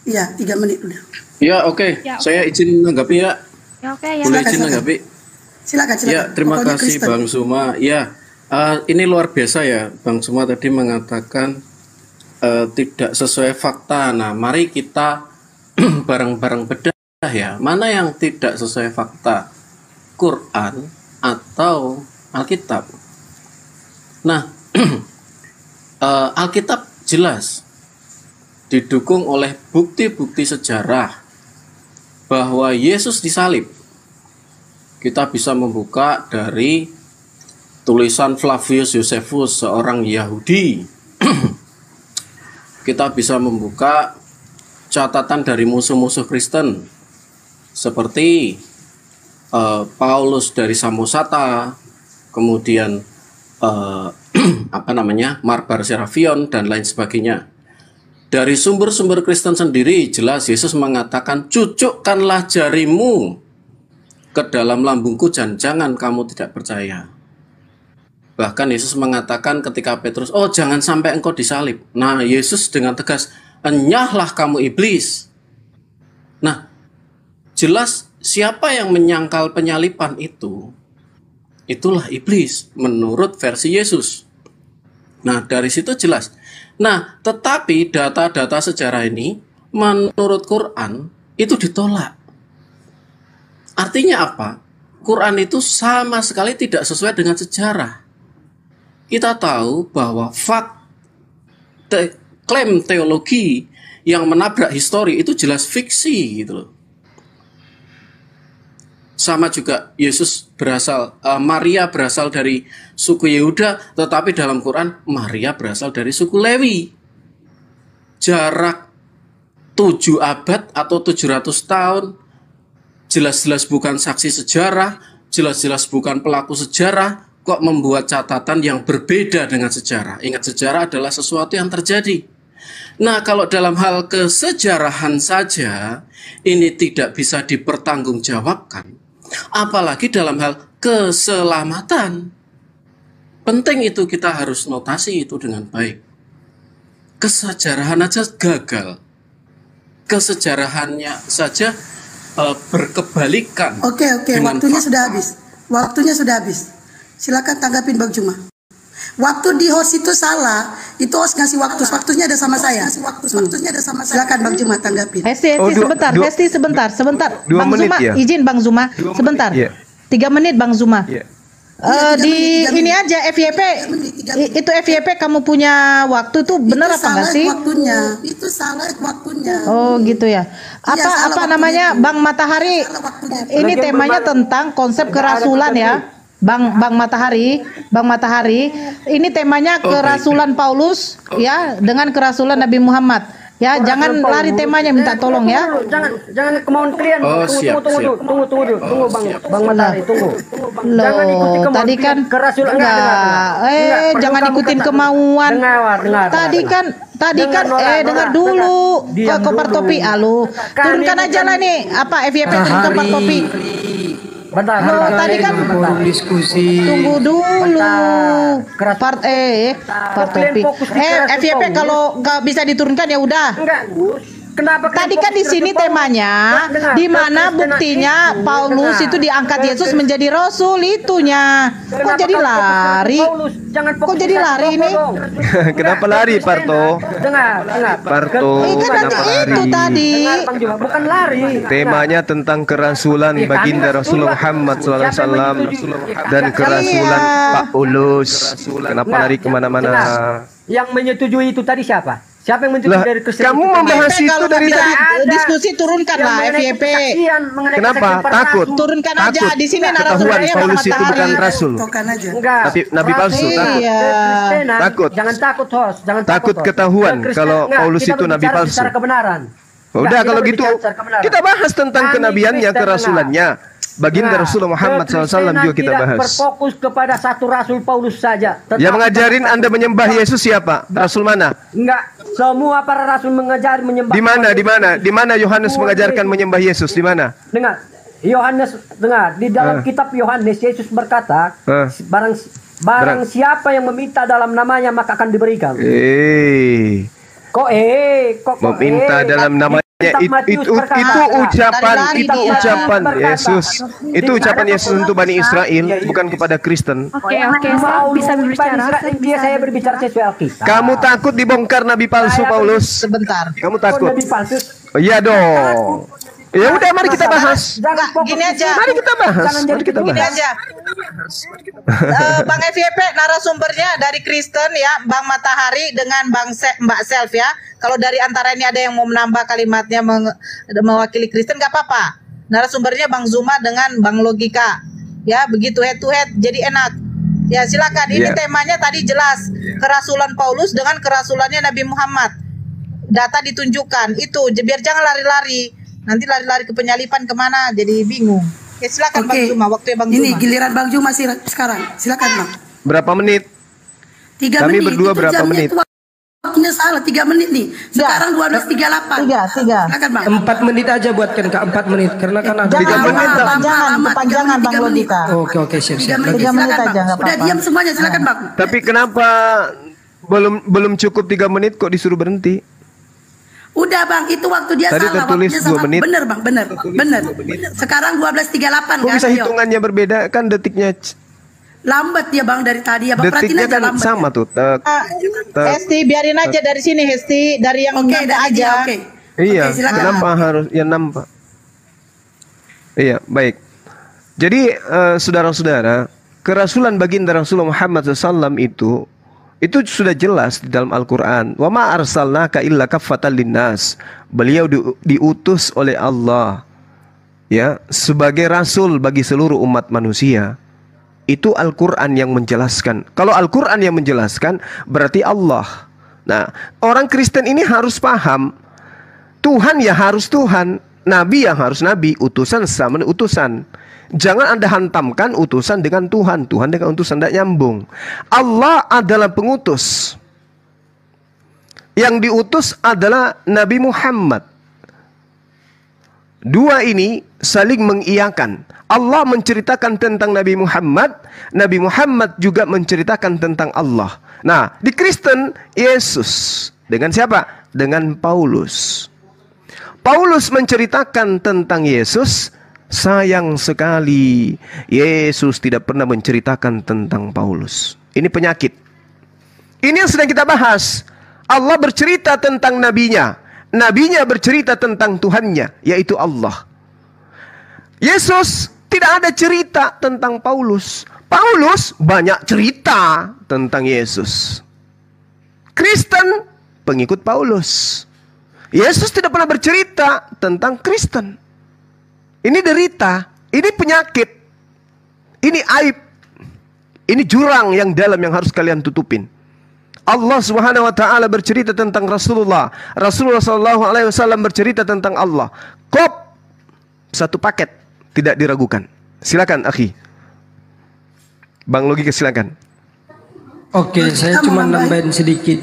Iya, 3 menit udah. Ya, oke. Ya, Saya izin menanggapi ya. Ya, oke ya. Boleh Silakan, izin silakan. menanggapi? Silakan. Ya, terima Pokoknya kasih Kristen. Bang Suma. Ya, ini luar biasa ya. Bang Suma tadi mengatakan tidak sesuai fakta. Nah, mari kita bareng-bareng bedah ya. Mana yang tidak sesuai fakta? Quran atau Alkitab? Nah, Alkitab jelas didukung oleh bukti-bukti sejarah bahwa Yesus disalib. Kita bisa membuka dari tulisan Flavius Josephus, seorang Yahudi. Kita bisa membuka catatan dari musuh-musuh Kristen seperti Paulus dari Samosata, kemudian Marbar Serafion dan lain sebagainya. Dari sumber-sumber Kristen sendiri jelas Yesus mengatakan, cucukkanlah jarimu ke dalam lambungku dan jangan kamu tidak percaya. Bahkan Yesus mengatakan ketika Petrus, oh jangan sampai engkau disalib. Nah, Yesus dengan tegas, enyahlah kamu iblis. Nah, jelas siapa yang menyangkal penyalipan itu, itulah iblis menurut versi Yesus. Nah, dari situ jelas. Nah, tetapi data-data sejarah ini menurut Quran itu ditolak. Artinya apa? Quran itu sama sekali tidak sesuai dengan sejarah. Kita tahu bahwa klaim teologi yang menabrak histori itu jelas fiksi gitu loh. Sama juga Maria berasal dari suku Yehuda, tetapi dalam Quran Maria berasal dari suku Lewi. Jarak 7 abad atau 700 tahun, jelas-jelas bukan saksi sejarah, jelas-jelas bukan pelaku sejarah, kok membuat catatan yang berbeda dengan sejarah. Ingat, sejarah adalah sesuatu yang terjadi. Nah, kalau dalam hal kesejarahan saja ini tidak bisa dipertanggungjawabkan, apalagi dalam hal keselamatan. Penting itu kita harus notasi itu dengan baik. Kesejarahan aja gagal. Kesejarahannya saja berkebalikan. Oke, waktunya sudah habis. Waktunya sudah habis. Silakan tanggapin Bang Juma. Waktu di host itu salah, itu host ngasih waktunya ada sama saya. Waktunya ada sama saya. Silakan Bang Juma tanggapin. Hesti sebentar. Bang Zuma, ya? izin Bang Zuma sebentar. 3 menit Bang Zuma. Ini aja FYP itu FYP kamu punya waktu itu benar apa enggak sih? Itu salah waktunya. Oh gitu ya. Apa namanya Bang Matahari? Ini temanya tentang konsep kerasulan ya. Bang Matahari, ini temanya kerasulan Paulus ya dengan kerasulan Nabi Muhammad. Ya, jangan lari temanya, minta tolong ya. Jangan kemauan kalian. Tunggu Bang Matahari, tunggu. Jangan ikuti kemauan. Tadi kan kerasulan jangan ikutin kemauan. Tadi kan dengar dulu. Kopar topi alu. Turunkan aja lah nih FYP turunkan kopar topi. Bentar, tadi kan diskusi. Tunggu dulu. Part topi. FYP kalau nggak bisa diturunkan ya udah. Kenapa tadi kan di sini temanya di mana buktinya Paulus itu diangkat Yesus menjadi rasul itunya. Kok jadi lari? Kok jadi lari ini? Kenapa lari, Parto? Dengar. Parto, kenapa lari? Itu tadi. Bukan lari. Temanya tentang kerasulan baginda Rasulullah Muhammad SAW dan kerasulan Paulus. Kenapa lari kemana-mana? Yang menyetujui itu tadi siapa? Siapa yang menyetujui dari Kristen? Kamu membahas itu dari tadi. Diskusi turunkan lah FYP. Kenapa? Takut. Turunkan aja di sini narasumbernya Bang Paulus itu bukan rasul. Nabi palsu. Takut. Jangan takut, host. Jangan takut ketahuan kalau Paulus itu nabi palsu. Udah kalau gitu kita bahas tentang kenabiannya, kerasulannya. Baginda Rasulullah Muhammad SAW juga kita bahas. Berfokus kepada satu rasul Paulus saja. Yang mengajarin Anda menyembah Yesus siapa? Rasul mana? Enggak, semua para rasul mengajar menyembah. Di mana Yohanes mengajarkan menyembah Yesus? Di mana? Dengar, di dalam kitab Yohanes Yesus berkata, barang siapa yang meminta dalam namanya maka akan diberikan. Meminta dalam nama itu ucapan Yesus. Itu ucapan Yesus untuk Bani Israel, bukan kepada Kristen. Oke, bisa berbicara. Saya berbicara sesuai Alkitab. Kamu takut dibongkar nabi palsu, Paulus? Sebentar. Kamu takut? Nabi palsu. Iya dong. Ya udah, mari kita bahas. Gini aja. Mari kita bahas. Gini aja. Bang FYP narasumbernya dari Kristen ya, Bang Matahari dengan Mbak Self ya. Kalau dari antara ini ada yang mau menambah kalimatnya mewakili Kristen, nggak apa-apa. Narasumbernya Bang Zuma dengan Bang Logika. Ya, begitu head to head jadi enak. Ya, silakan. Ini temanya tadi jelas. Kerasulan Paulus dengan kerasulannya Nabi Muhammad. Data ditunjukkan. Itu, biar jangan lari-lari. Nanti lari-lari ke penyalipan kemana, jadi bingung. Ya, silakan Bang Zuma, waktunya Bang Zuma. Ini giliran Bang Zuma sekarang. Silakan Bang. Berapa menit? 3 Kami menit. berdua berapa menit? Waktunya salah 3 menit nih. Sekarang 12.38. 3. Silakan Bang. 4 menit aja buatkan Kak, 4 menit karena kan ada Kepanjangan Bang Logika. Oke, siap. 3 menit aja, nggak apa-apa. Udah diam semuanya, silakan Bang. Tapi kenapa belum cukup 3 menit kok disuruh berhenti? Udah Bang, itu waktu dia Tadi salah. tertulis waktunya 2 menit. Bener Bang, bener. Sekarang 12.38 Kok kan? bisa Ayo. hitungannya berbeda? Kan detiknya Lambat ya Bang dari tadi ya Bang. Perhatiin detiknya aja kan lambat. sama tuh. Hesti biarin aja dari sini Hesti, dari yang Oke, nambah dari aja. dia, oke. Iya, Oke, silakan. kenapa harus ya nampak? Iya, baik. Jadi saudara-saudara, kerasulan baginda Rasulullah Muhammad SAW itu sudah jelas di dalam Al-Quran. Wa ma arsalnaka illa kaffatan linnas. Beliau diutus oleh Allah ya sebagai rasul bagi seluruh umat manusia. Itu Al-Quran yang menjelaskan. Kalau Al-Quran yang menjelaskan, berarti Allah. Nah, orang Kristen ini harus paham, Tuhan ya harus Tuhan, Nabi yang harus Nabi, utusan sama utusan. Jangan Anda hantamkan utusan dengan Tuhan, Tuhan dengan utusan, tidak nyambung. Allah adalah pengutus. Yang diutus adalah Nabi Muhammad. Dua ini saling mengiyakan. Allah menceritakan tentang Nabi Muhammad juga menceritakan tentang Allah. Nah, di Kristen, Yesus. Dengan siapa? Dengan Paulus. Paulus menceritakan tentang Yesus. Sayang sekali, Yesus tidak pernah menceritakan tentang Paulus. Ini penyakit. Ini yang sedang kita bahas. Allah bercerita tentang nabinya. Nabinya bercerita tentang Tuhannya, yaitu Allah. Yesus tidak ada cerita tentang Paulus. Paulus banyak cerita tentang Yesus. Kristen pengikut Paulus. Yesus tidak pernah bercerita tentang Kristen. Ini derita, ini penyakit, ini aib, ini jurang yang dalam yang harus kalian tutupin. Allah Subhanahu wa taala bercerita tentang Rasulullah. Rasulullah sallallahu alaihi wasallam bercerita tentang Allah. Klop, satu paket, tidak diragukan. Silakan akhi. Bang Logika silakan. Oke, saya cuma nambahin sedikit.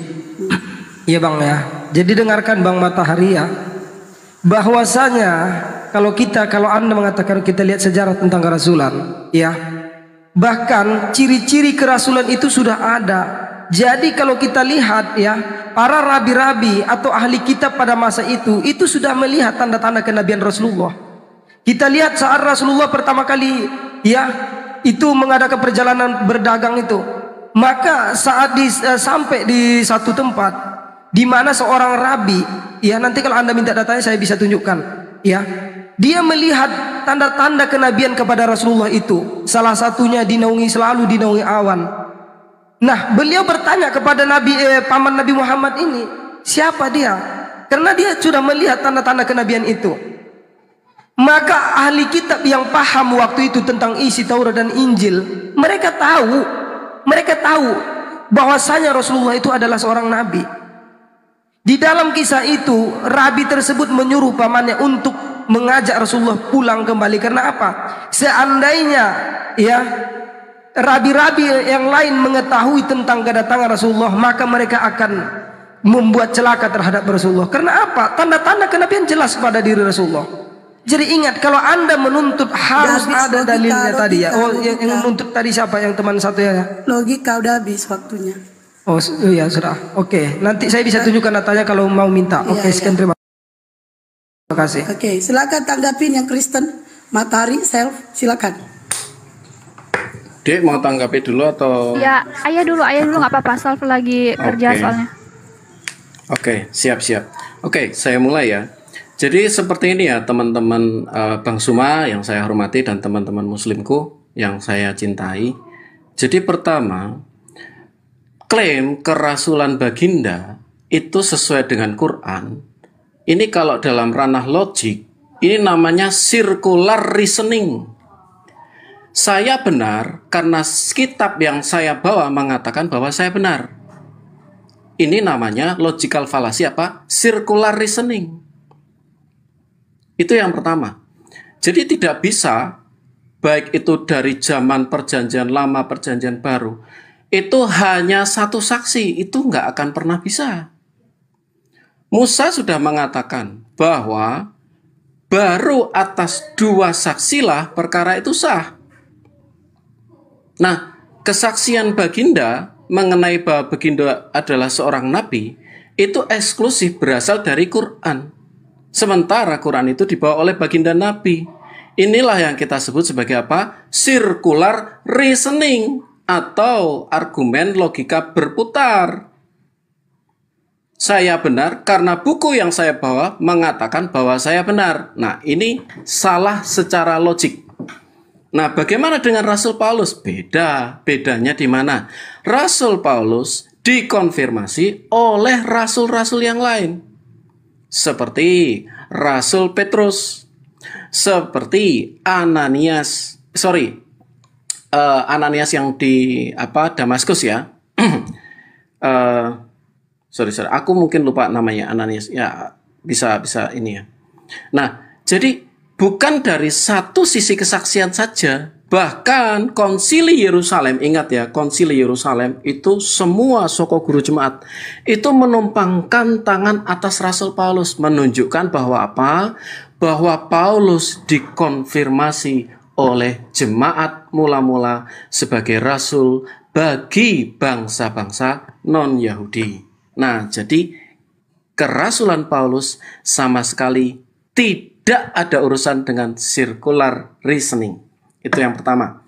Iya Bang ya. Jadi dengarkan Bang Matahari ya. Bahwasanya kalau Anda mengatakan kita lihat sejarah tentang kerasulan, ya. Bahkan ciri-ciri kerasulan itu sudah ada. Jadi kalau kita lihat ya, para rabi-rabi atau ahli kitab pada masa itu sudah melihat tanda-tanda kenabian Rasulullah. Kita lihat saat Rasulullah pertama kali ya, itu mengadakan perjalanan berdagang itu. Maka saat sampai di satu tempat di mana seorang rabi, ya nanti kalau Anda minta datanya saya bisa tunjukkan, ya. Dia melihat tanda-tanda kenabian kepada Rasulullah itu. Salah satunya selalu dinaungi awan. Nah, beliau bertanya kepada paman Nabi Muhammad ini, siapa dia? Karena dia sudah melihat tanda-tanda kenabian itu. Maka ahli kitab yang paham waktu itu tentang isi Taurat dan Injil, mereka tahu bahwasanya Rasulullah itu adalah seorang nabi. Di dalam kisah itu, rabi tersebut menyuruh pamannya untuk mengajak Rasulullah pulang kembali. Karena apa? Seandainya ya rabi-rabi yang lain mengetahui tentang kedatangan Rasulullah, maka mereka akan membuat celaka terhadap Rasulullah. Karena apa? Tanda-tanda kenabian jelas pada diri Rasulullah. Jadi ingat, kalau Anda menuntut harus ada dalilnya tadi ya. Oh, yang menuntut tadi siapa? Yang teman satu ya? Logika udah habis waktunya. Oh iya sudah. Oke, nanti saya bisa tunjukkan datanya kalau mau minta. Oke, sekian terima kasih. kasih. Oke, silakan tanggapin yang Kristen. Matahari, self, silakan. Dek mau tanggapi dulu atau? Ya, ayah dulu nggak apa-apa. Self lagi kerja soalnya. Oke, siap. Oke, saya mulai ya. Jadi seperti ini ya teman-teman Bang Suma yang saya hormati dan teman-teman muslimku yang saya cintai. Jadi pertama, klaim kerasulan baginda itu sesuai dengan Quran. Ini kalau dalam ranah logik, ini namanya circular reasoning. Saya benar karena kitab yang saya bawa mengatakan bahwa saya benar. Ini namanya logical fallacy apa? Circular reasoning. Itu yang pertama. Jadi tidak bisa, baik itu dari zaman perjanjian lama, perjanjian baru, itu hanya satu saksi, itu nggak akan pernah bisa. Musa sudah mengatakan bahwa baru atas 2 saksilah perkara itu sah. Nah, kesaksian baginda mengenai bahwa baginda adalah seorang nabi itu eksklusif berasal dari Quran. Sementara Quran itu dibawa oleh baginda nabi. Inilah yang kita sebut sebagai apa? Circular reasoning atau argumen logika berputar. Saya benar karena buku yang saya bawa mengatakan bahwa saya benar. Nah, ini salah secara logik. Nah, bagaimana dengan Rasul Paulus? Bedanya di mana? Rasul Paulus dikonfirmasi oleh rasul-rasul yang lain. Seperti Rasul Petrus, seperti Ananias yang di Damaskus ya. Sorry, aku mungkin lupa namanya Ananias. Ya, bisa ini ya. Nah, jadi bukan dari satu sisi kesaksian saja, bahkan Konsili Yerusalem, ingat ya, Konsili Yerusalem itu semua soko guru jemaat itu menumpangkan tangan atas Rasul Paulus, menunjukkan bahwa apa? Bahwa Paulus dikonfirmasi oleh jemaat mula-mula sebagai rasul bagi bangsa-bangsa non-Yahudi. Nah, jadi kerasulan Paulus sama sekali tidak ada urusan dengan circular reasoning. Itu yang pertama.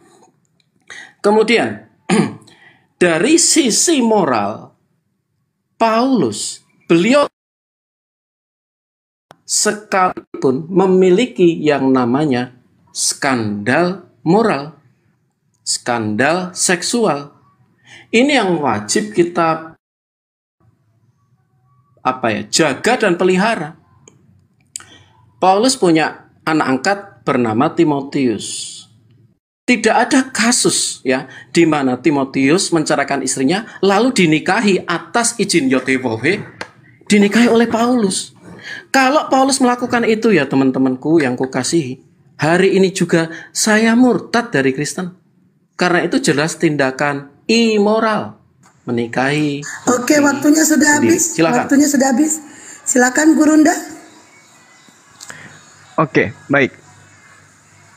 Kemudian, dari sisi moral, beliau sekalipun memiliki yang namanya skandal moral, skandal seksual. Ini yang wajib kita jaga dan pelihara. Paulus punya anak angkat bernama Timotius. Tidak ada kasus ya di mana Timotius menceraikan istrinya lalu dinikahi atas izin Yotewohe, dinikahi oleh Paulus. Kalau Paulus melakukan itu ya teman-temanku yang kukasihi, hari ini juga saya murtad dari Kristen. Karena itu jelas tindakan immoral menikahi. Oke, waktunya sudah habis. Silakan. Waktunya sudah habis. Silakan Gurunda. Oke, baik.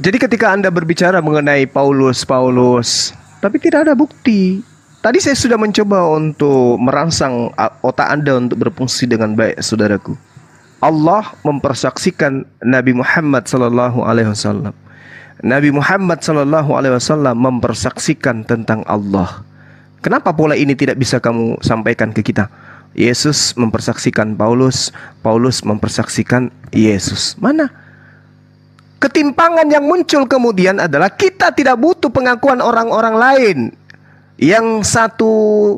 Jadi ketika Anda berbicara mengenai Paulus, tapi tidak ada bukti. Tadi saya sudah mencoba untuk merangsang otak Anda untuk berfungsi dengan baik, saudaraku. Allah mempersaksikan Nabi Muhammad sallallahu alaihi wasallam. Nabi Muhammad sallallahu alaihi wasallam mempersaksikan tentang Allah. Kenapa pola ini tidak bisa kamu sampaikan ke kita? Yesus mempersaksikan Paulus, Paulus mempersaksikan Yesus. Mana? Ketimpangan yang muncul kemudian adalah kita tidak butuh pengakuan orang-orang lain yang satu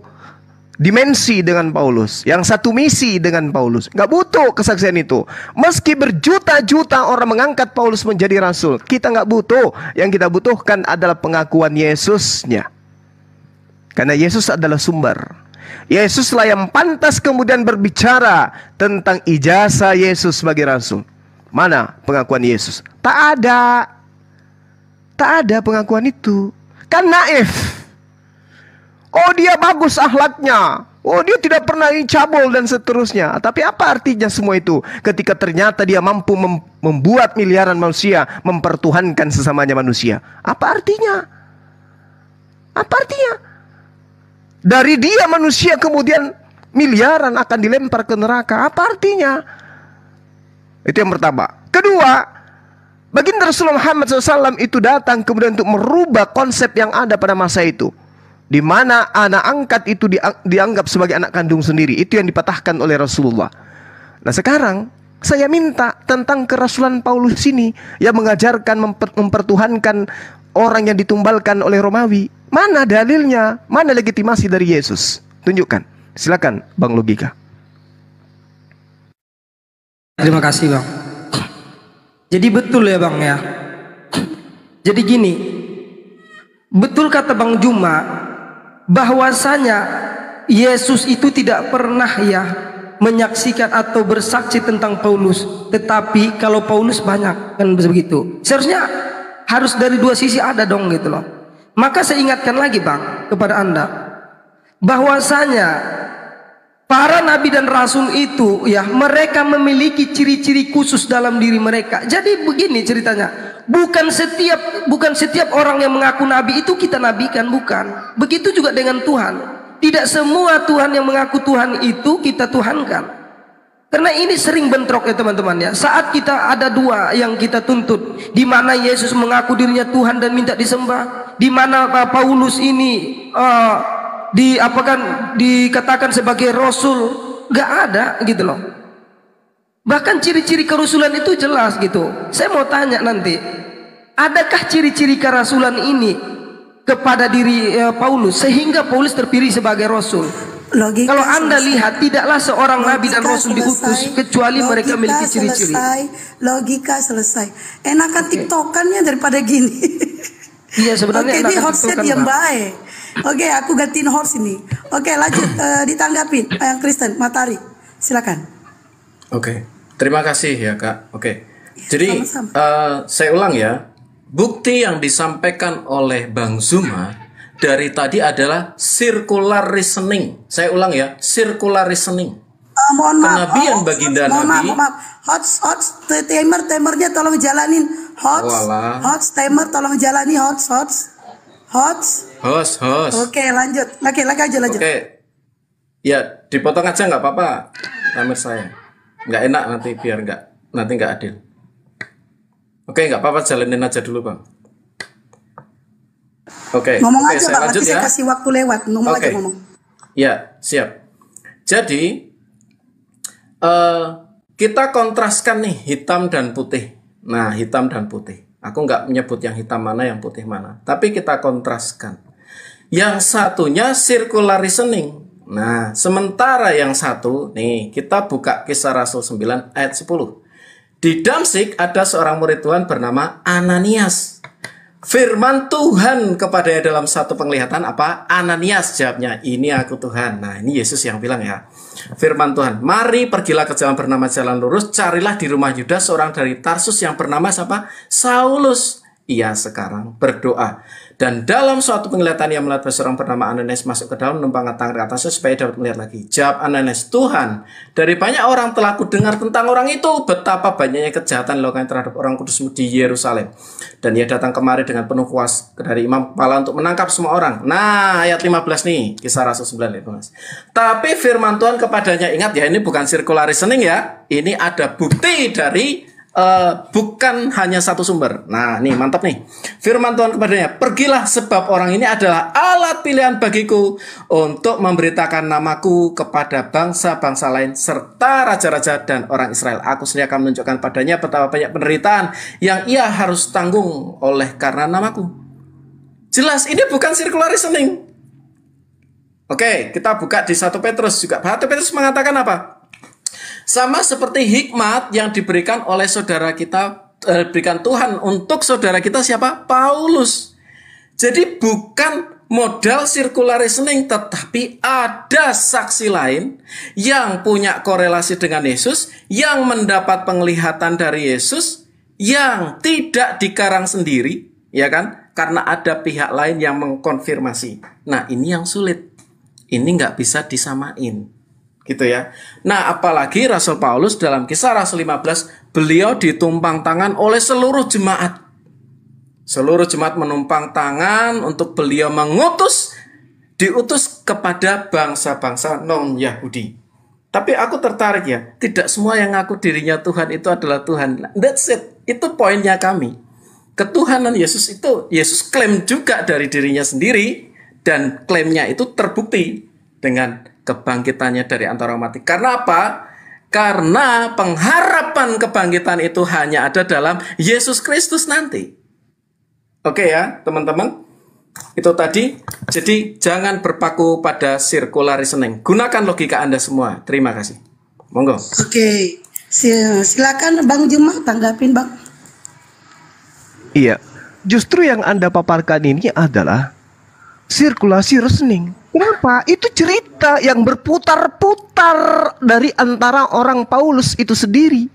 dimensi dengan Paulus, yang satu misi dengan Paulus. Gak butuh kesaksian itu. Meski berjuta-juta orang mengangkat Paulus menjadi rasul, kita gak butuh. Yang kita butuhkan adalah pengakuan Yesusnya. Karena Yesus adalah sumber. Yesuslah yang pantas kemudian berbicara tentang ijazah Yesus sebagai rasul. Mana pengakuan Yesus? Tak ada. Tak ada pengakuan itu. Kan naif. Oh, dia bagus akhlaknya. Oh, dia tidak pernah cabul dan seterusnya. Tapi apa artinya semua itu? Ketika ternyata dia mampu membuat miliaran manusia mempertuhankan sesamanya manusia. Apa artinya? Apa artinya? Dari dia manusia kemudian miliaran akan dilempar ke neraka. Apa artinya? Itu yang pertama. Kedua, baginda Rasulullah Muhammad SAW itu datang kemudian untuk merubah konsep yang ada pada masa itu, di mana anak angkat itu dianggap sebagai anak kandung sendiri. Itu yang dipatahkan oleh Rasulullah. Nah sekarang saya minta tentang kerasulan Paulus ini yang mengajarkan mempertuhankan orang yang ditumbalkan oleh Romawi. Mana dalilnya? Mana legitimasi dari Yesus? Tunjukkan. Silakan Bang Logika. Terima kasih Bang. Jadi betul ya Bang ya. Jadi gini, betul kata Bang Juma bahwasanya Yesus itu tidak pernah ya menyaksikan atau bersaksi tentang Paulus. Tetapi kalau Paulus banyak kan begitu. Seharusnya harus dari dua sisi ada dong gitu loh. Maka saya ingatkan lagi Bang kepada Anda bahwasanya para nabi dan rasul itu ya mereka memiliki ciri-ciri khusus dalam diri mereka. Jadi begini ceritanya, bukan setiap orang yang mengaku nabi itu kita nabikan, bukan. Begitu juga dengan Tuhan. Tidak semua Tuhan yang mengaku Tuhan itu kita tuhankan. Karena ini sering bentrok ya teman-teman ya. Saat kita ada dua yang kita tuntut, di mana Yesus mengaku dirinya Tuhan dan minta disembah, di mana Paulus ini dikatakan sebagai rasul, nggak ada gitu loh. Bahkan ciri-ciri kerasulan itu jelas gitu. Saya mau tanya nanti, adakah ciri-ciri kerasulan ini kepada diri Paulus sehingga Paulus terpilih sebagai rasul? Logika Kalau Anda selesai. lihat, tidaklah seorang nabi dan rasul diutus kecuali mereka memiliki ciri-ciri. Logika selesai. Enakan tiktokannya daripada gini. Iya sebenarnya. Oke, ini hostnya diam baik. Oke, aku gantiin host ini. Oke, lanjut ditanggapin yang Kristen Matahari. Silakan. Oke, terima kasih ya Kak. Oke, Ya, jadi sama-sama. saya ulang ya. Bukti yang disampaikan oleh Bang Zuma dari tadi adalah circular reasoning. Saya ulang ya, circular reasoning. Mohon maaf. Kenabian baginda Nabi. Mohon maaf. Hot timernya tolong jalanin. Walah. Hot timer tolong jalani hot. Host. Oke, lanjut. Laki aja lanjut. Oke, ya dipotong aja nggak apa-apa. Timer saya. Nggak enak nanti nanti nggak adil. Oke, nggak apa-apa, jalanin aja dulu Bang. Oke, Ngomong aja saya Bang, lanjut nanti saya ya. kasih waktu lewat. Ngomong aja ngomong. Ya, siap. Jadi kita kontraskan nih hitam dan putih. Nah, hitam dan putih. Aku nggak menyebut yang hitam mana, yang putih mana. Tapi kita kontraskan. Yang satunya circular reasoning. Nah, sementara yang satu, nih kita buka Kisah Rasul 9 ayat 10. Di Damsyik ada seorang murid Tuhan bernama Ananias. Firman Tuhan kepadanya dalam satu penglihatan apa? Ananias, jawabnya, ini aku Tuhan. Nah, ini Yesus yang bilang ya. Firman Tuhan, mari pergilah ke jalan bernama jalan lurus, carilah di rumah Yudas seorang dari Tarsus yang bernama siapa? Saulus. Ia sekarang berdoa. Dan dalam suatu penglihatan ia melihat seorang bernama Ananias masuk ke dalam menumpang tangan ke atasnya supaya dapat melihat lagi. Jawab Ananias, Tuhan, dari banyak orang telah kudengar tentang orang itu, betapa banyaknya kejahatan dilakukan terhadap orang kudusmu di Yerusalem. Dan ia datang kemari dengan penuh kuasa dari imam kepala untuk menangkap semua orang. Nah, ayat 15 nih, Kisah Rasul 9 ayat 15. Tapi firman Tuhan kepadanya, ingat ya, ini bukan circular reasoning ya. Ini ada bukti dari bukan hanya satu sumber. Nah, nih mantap nih. Firman Tuhan kepadanya, pergilah sebab orang ini adalah alat pilihan bagiku untuk memberitakan namaku kepada bangsa-bangsa lain serta raja-raja dan orang Israel. Aku sendiri akan menunjukkan padanya betapa banyak penderitaan yang ia harus tanggung oleh karena namaku. Jelas ini bukan circular reasoning. Oke, kita buka di 1 Petrus juga. 1 Petrus mengatakan apa? Sama seperti hikmat yang diberikan oleh saudara kita, berikan Tuhan untuk saudara kita siapa? Paulus. Jadi bukan modal circular reasoning, tetapi ada saksi lain yang punya korelasi dengan Yesus, yang mendapat penglihatan dari Yesus, yang tidak dikarang sendiri, ya kan? Karena ada pihak lain yang mengkonfirmasi. Nah, ini yang sulit. Ini nggak bisa disamain. Gitu ya. Nah, apalagi Rasul Paulus dalam Kisah Rasul 15, beliau ditumpang tangan oleh seluruh jemaat. Seluruh jemaat menumpang tangan untuk beliau diutus kepada bangsa-bangsa non-Yahudi. Tapi aku tertarik ya, tidak semua yang ngaku dirinya Tuhan itu adalah Tuhan. That's it. Itu poinnya kami. Ketuhanan Yesus itu, Yesus klaim juga dari dirinya sendiri, dan klaimnya itu terbukti dengan kebangkitannya dari antara mati. Karena apa? Karena pengharapan kebangkitan itu hanya ada dalam Yesus Kristus nanti. Oke ya, teman-teman. Itu tadi. Jadi jangan berpaku pada circular reasoning. Gunakan logika Anda semua. Terima kasih. Monggo. Oke. Silakan Bang Juma tanggapin, Bang. Iya. Justru yang Anda paparkan ini adalah sirkulasi reasoning. Kenapa? Itu cerita yang berputar-putar dari antara orang Paulus itu sendiri.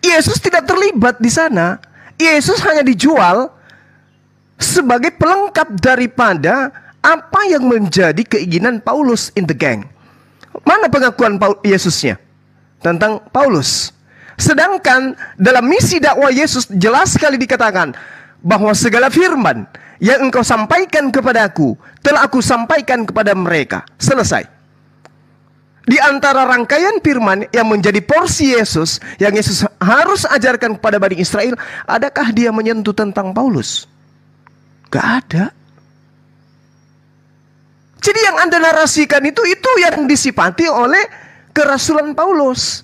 Yesus tidak terlibat di sana. Yesus hanya dijual sebagai pelengkap daripada apa yang menjadi keinginan Paulus in the gang. Mana pengakuan Yesusnya tentang Paulus? Sedangkan dalam misi dakwah Yesus jelas sekali dikatakan bahwa segala firman yang engkau sampaikan kepadaku telah aku sampaikan kepada mereka. Selesai. Di antara rangkaian firman yang menjadi porsi Yesus, yang Yesus harus ajarkan kepada Bani Israel, adakah dia menyentuh tentang Paulus? Gak ada. Jadi yang Anda narasikan itu yang disifati oleh kerasulan Paulus.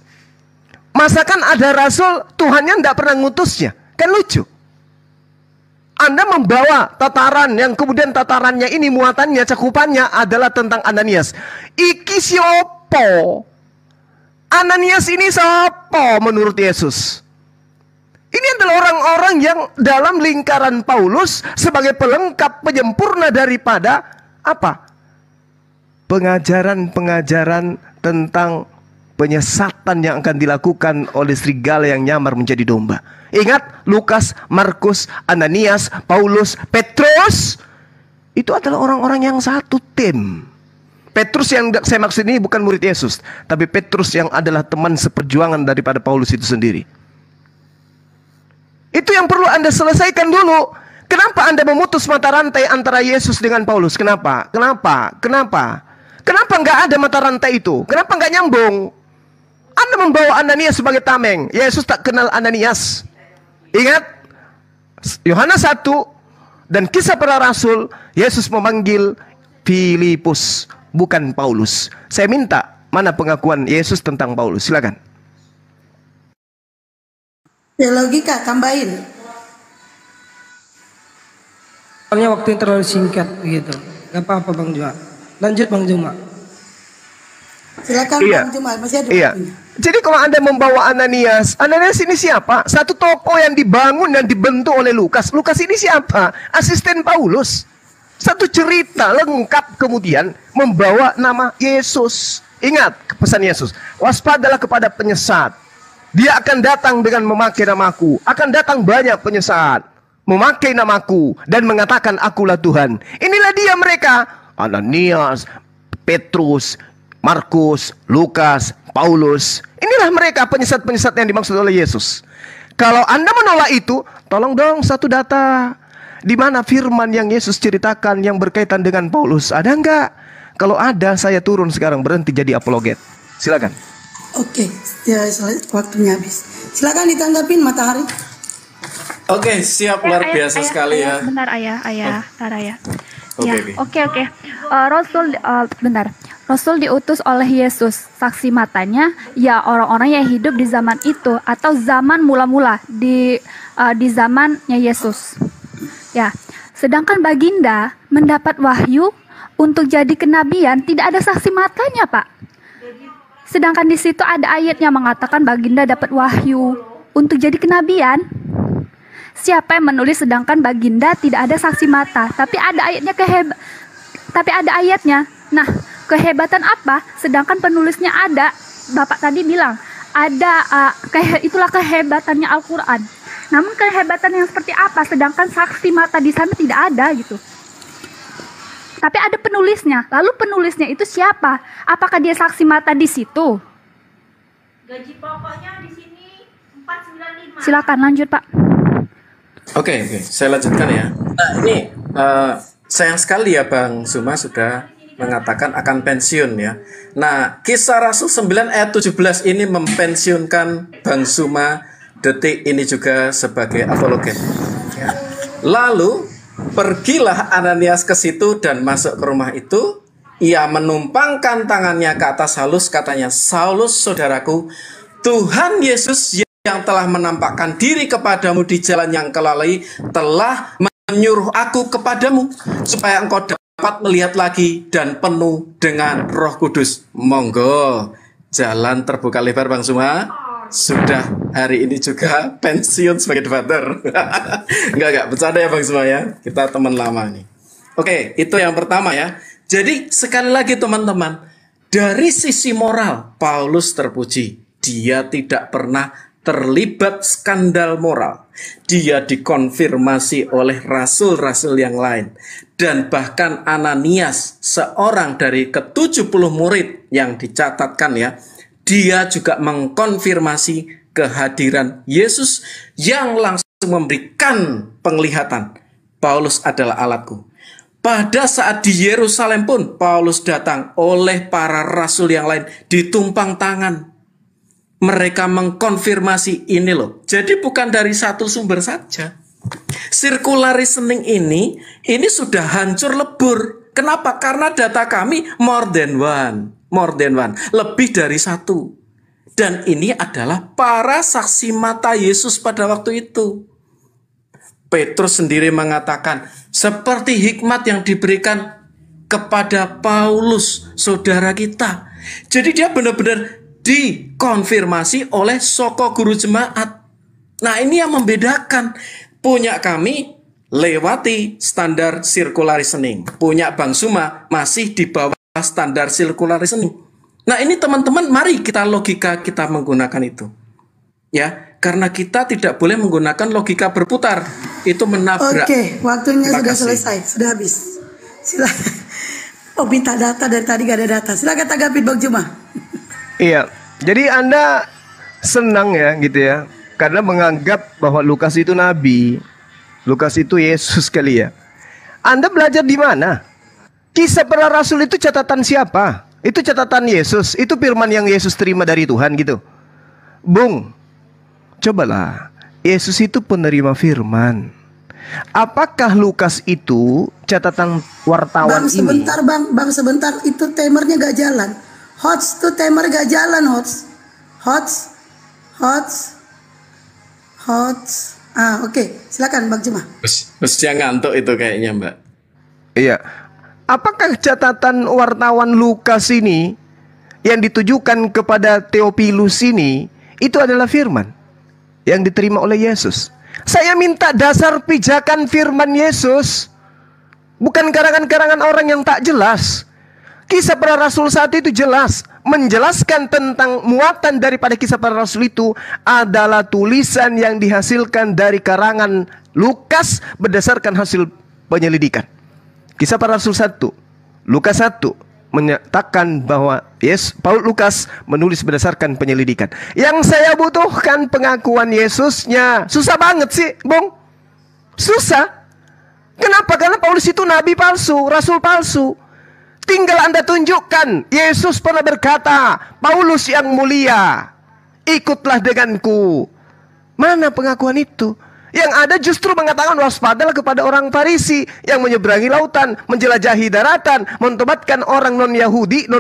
Masakan ada rasul Tuhannya tidak pernah ngutusnya? Kan lucu. Anda membawa tataran yang kemudian tatarannya ini muatannya, cakupannya adalah tentang Ananias. Iki siopo? Ananias ini siapa menurut Yesus? Ini adalah orang-orang yang dalam lingkaran Paulus sebagai pelengkap penyempurna daripada apa? Pengajaran-pengajaran tentang penyesatan yang akan dilakukan oleh serigala yang nyamar menjadi domba. Ingat, Lukas, Markus, Ananias, Paulus, Petrus, itu adalah orang-orang yang satu tim. Petrus yang saya maksud ini bukan murid Yesus, tapi Petrus yang adalah teman seperjuangan daripada Paulus itu sendiri. Itu yang perlu Anda selesaikan dulu. Kenapa Anda memutus mata rantai antara Yesus dengan Paulus? Kenapa? Kenapa nggak ada mata rantai itu? Kenapa nggak nyambung? Anda membawa Ananias sebagai tameng. Yesus tak kenal Ananias. Ingat, Yohanes 1 dan Kisah Para Rasul, Yesus memanggil Filipus, bukan Paulus. Saya minta, mana pengakuan Yesus tentang Paulus? Silakan. Ya logika, tambahin. Soalnya waktu yang terlalu singkat gitu. Gak apa-apa Bang Juma. Lanjut Bang Juma. Silakan Bang Juma, masih ada waktunya. Jadi kalau Anda membawa Ananias ini siapa? Satu tokoh yang dibangun dan dibentuk oleh Lukas. Lukas ini siapa? Asisten Paulus. Satu cerita lengkap kemudian membawa nama Yesus. Ingat pesan Yesus. Waspadalah kepada penyesat. Dia akan datang dengan memakai namaku. Akan datang banyak penyesat. Memakai namaku dan mengatakan akulah Tuhan. Inilah dia mereka. Ananias, Petrus, Markus, Lukas, Paulus. Inilah mereka penyesat-penyesat yang dimaksud oleh Yesus. Kalau Anda menolak itu, tolong dong satu data. Di mana firman yang Yesus ceritakan yang berkaitan dengan Paulus? Ada enggak? Kalau ada, saya turun sekarang, berhenti jadi apologet. Silakan. Oke, ya waktunya habis. Silakan ditanggapin Matahari. Oke, siap, luar biasa sekali ya. Bentar ayah. Oke. Bentar. Rasul diutus oleh Yesus, saksi matanya, ya orang-orang yang hidup di zaman itu atau zaman mula-mula di zamannya Yesus. Ya, sedangkan Baginda mendapat wahyu untuk jadi kenabian, tidak ada saksi matanya, Pak. Sedangkan di situ ada ayatnya mengatakan Baginda dapat wahyu untuk jadi kenabian. Siapa yang menulis sedangkan Baginda tidak ada saksi mata, tapi ada ayatnya. Nah, kehebatan apa? Sedangkan penulisnya ada. Bapak tadi bilang ada, itulah kehebatannya Al-Quran. Namun kehebatan yang seperti apa? Sedangkan saksi mata di sana tidak ada gitu. Tapi ada penulisnya. Lalu penulisnya itu siapa? Apakah dia saksi mata di situ? Gaji pokoknya di sini 495. Silakan lanjut, Pak. Oke, saya lanjutkan ya. Nah, ini sayang sekali ya Bang Zuma sudah mengatakan akan pensiun ya. Nah, Kisah Rasul 9 ayat 17 ini mempensiunkan Bang Suma detik ini juga sebagai apologet. Ya. Lalu pergilah Ananias ke situ dan masuk ke rumah itu. Ia menumpangkan tangannya ke atas halus, katanya, Saulus saudaraku, Tuhan Yesus yang telah menampakkan diri kepadamu di jalan yang kau lalui telah menyuruh aku kepadamu supaya engkau dapat melihat lagi dan penuh dengan Roh Kudus. Monggo, jalan terbuka lebar Bang Suma. Sudah hari ini juga pensiun sebagai debater. Enggak, bercanda ya Bang Suma ya. Kita teman lama nih. Oke, itu yang pertama ya. Jadi sekali lagi teman-teman, dari sisi moral Paulus terpuji. Dia tidak pernah terlibat skandal moral. Dia dikonfirmasi oleh rasul-rasul yang lain. Dan bahkan Ananias, seorang dari ke-70 murid yang dicatatkan ya, dia juga mengkonfirmasi kehadiran Yesus yang langsung memberikan penglihatan. Paulus adalah alatku. Pada saat di Yerusalem pun Paulus datang oleh para rasul yang lain ditumpang tangan. Mereka mengkonfirmasi ini loh. Jadi bukan dari satu sumber saja. Circular reasoning ini sudah hancur lebur. Kenapa? Karena data kami more than one. Lebih dari satu. Dan ini adalah para saksi mata Yesus pada waktu itu. Petrus sendiri mengatakan, seperti hikmat yang diberikan kepada Paulus, saudara kita. Jadi dia benar-benar dikonfirmasi oleh soko guru jemaat. Nah ini yang membedakan. Punya kami lewati standar circular reasoning. Punya Bang Suma masih di bawah standar circular reasoning. Nah ini teman-teman, mari kita menggunakan itu. Ya, karena kita tidak boleh menggunakan logika berputar. Itu menabrak. Oke, waktunya sudah selesai, sudah habis. Silakan. Oh, minta data dari tadi gak ada data. Silakan tanggapin Bang Juma. Iya, jadi Anda senang ya gitu ya, karena menganggap bahwa Lukas itu nabi, Lukas itu Yesus kali ya. Anda belajar di mana? Kisah para Rasul itu catatan siapa? Itu catatan Yesus, itu firman yang Yesus terima dari Tuhan gitu. Bung, cobalah, Yesus itu penerima firman. Apakah Lukas itu catatan wartawan Bang, sebentar, ini? Bang, sebentar, itu timernya gak jalan. Hots tuh timer gak jalan, Hots. Oke. Silakan Bang Juma. Mesti ngantuk itu kayaknya Mbak. Iya. Apakah catatan wartawan Lukas ini yang ditujukan kepada Theophilus ini itu adalah firman yang diterima oleh Yesus? Saya minta dasar pijakan firman Yesus, bukan karangan-karangan orang yang tak jelas. Kisah para Rasul saat itu jelas menjelaskan tentang muatan daripada kisah para Rasul itu adalah tulisan yang dihasilkan dari karangan Lukas berdasarkan hasil penyelidikan. Kisah para Rasul 1, Lukas 1 menyatakan bahwa Paul Lukas menulis berdasarkan penyelidikan. Yang saya butuhkan pengakuan Yesusnya. Susah banget sih, Bung. Susah. Kenapa? Karena Paulus itu nabi palsu, rasul palsu. Tinggal Anda tunjukkan, Yesus pernah berkata, Paulus yang mulia, ikutlah denganku. Mana pengakuan itu? Yang ada justru mengatakan waspadalah kepada orang Farisi yang menyeberangi lautan, menjelajahi daratan, mentobatkan orang non-Yahudi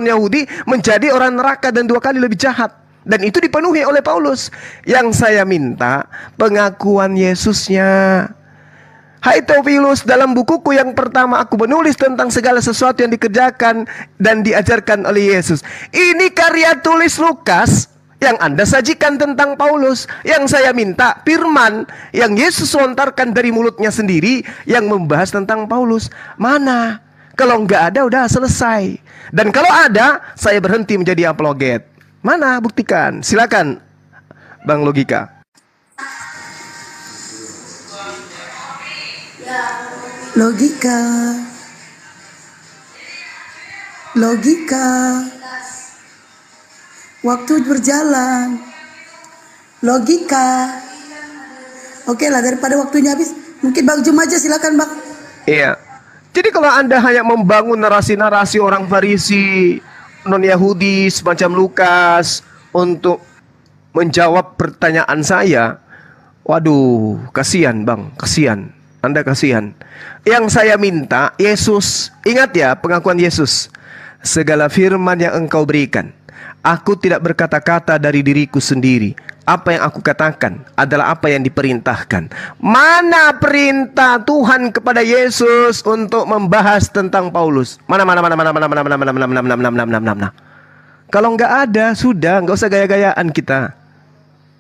menjadi orang neraka dan 2 kali lebih jahat. Dan itu dipenuhi oleh Paulus. Yang saya minta pengakuan Yesusnya. Hai Theophilus, dalam bukuku yang pertama aku menulis tentang segala sesuatu yang dikerjakan dan diajarkan oleh Yesus. Ini karya tulis Lukas yang Anda sajikan tentang Paulus. Yang saya minta firman yang Yesus lontarkan dari mulutnya sendiri yang membahas tentang Paulus. Mana? Kalau nggak ada udah selesai. Dan kalau ada, saya berhenti menjadi apologet. Mana? Buktikan. Silakan Bang Logika. Logika. Waktu berjalan. Logika. Oke lah, daripada waktunya habis, mungkin Bang Jum aja, silakan Bang. Iya. Jadi kalau Anda hanya membangun narasi-narasi orang Farisi, non-Yahudi semacam Lukas untuk menjawab pertanyaan saya, waduh, kasihan Bang, kasihan. Anda kasihan. Yang saya minta, Yesus, ingat ya pengakuan Yesus. Segala firman yang engkau berikan, aku tidak berkata-kata dari diriku sendiri. Apa yang aku katakan adalah apa yang diperintahkan. Mana perintah Tuhan kepada Yesus untuk membahas tentang Paulus? Mana. Kalau nggak ada, sudah, nggak usah gaya-gayaan kita.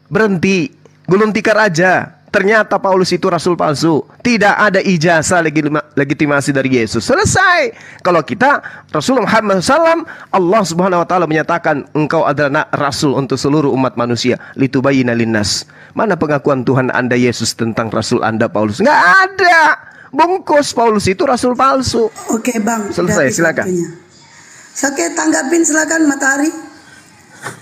Berhenti, gulung tikar aja. Ternyata Paulus itu rasul palsu. Tidak ada ijazah legitimasi dari Yesus. Selesai. Kalau kita Rasulullah Muhammad SAW, Allah Subhanahu Wa Taala menyatakan engkau adalah rasul untuk seluruh umat manusia. Litubayyina linnas. Mana pengakuan Tuhan Anda Yesus tentang rasul Anda Paulus? Nggak ada. Bungkus Paulus itu rasul palsu. Oke Bang. Selesai. Silakan. Oke, tanggapin silakan Matahari.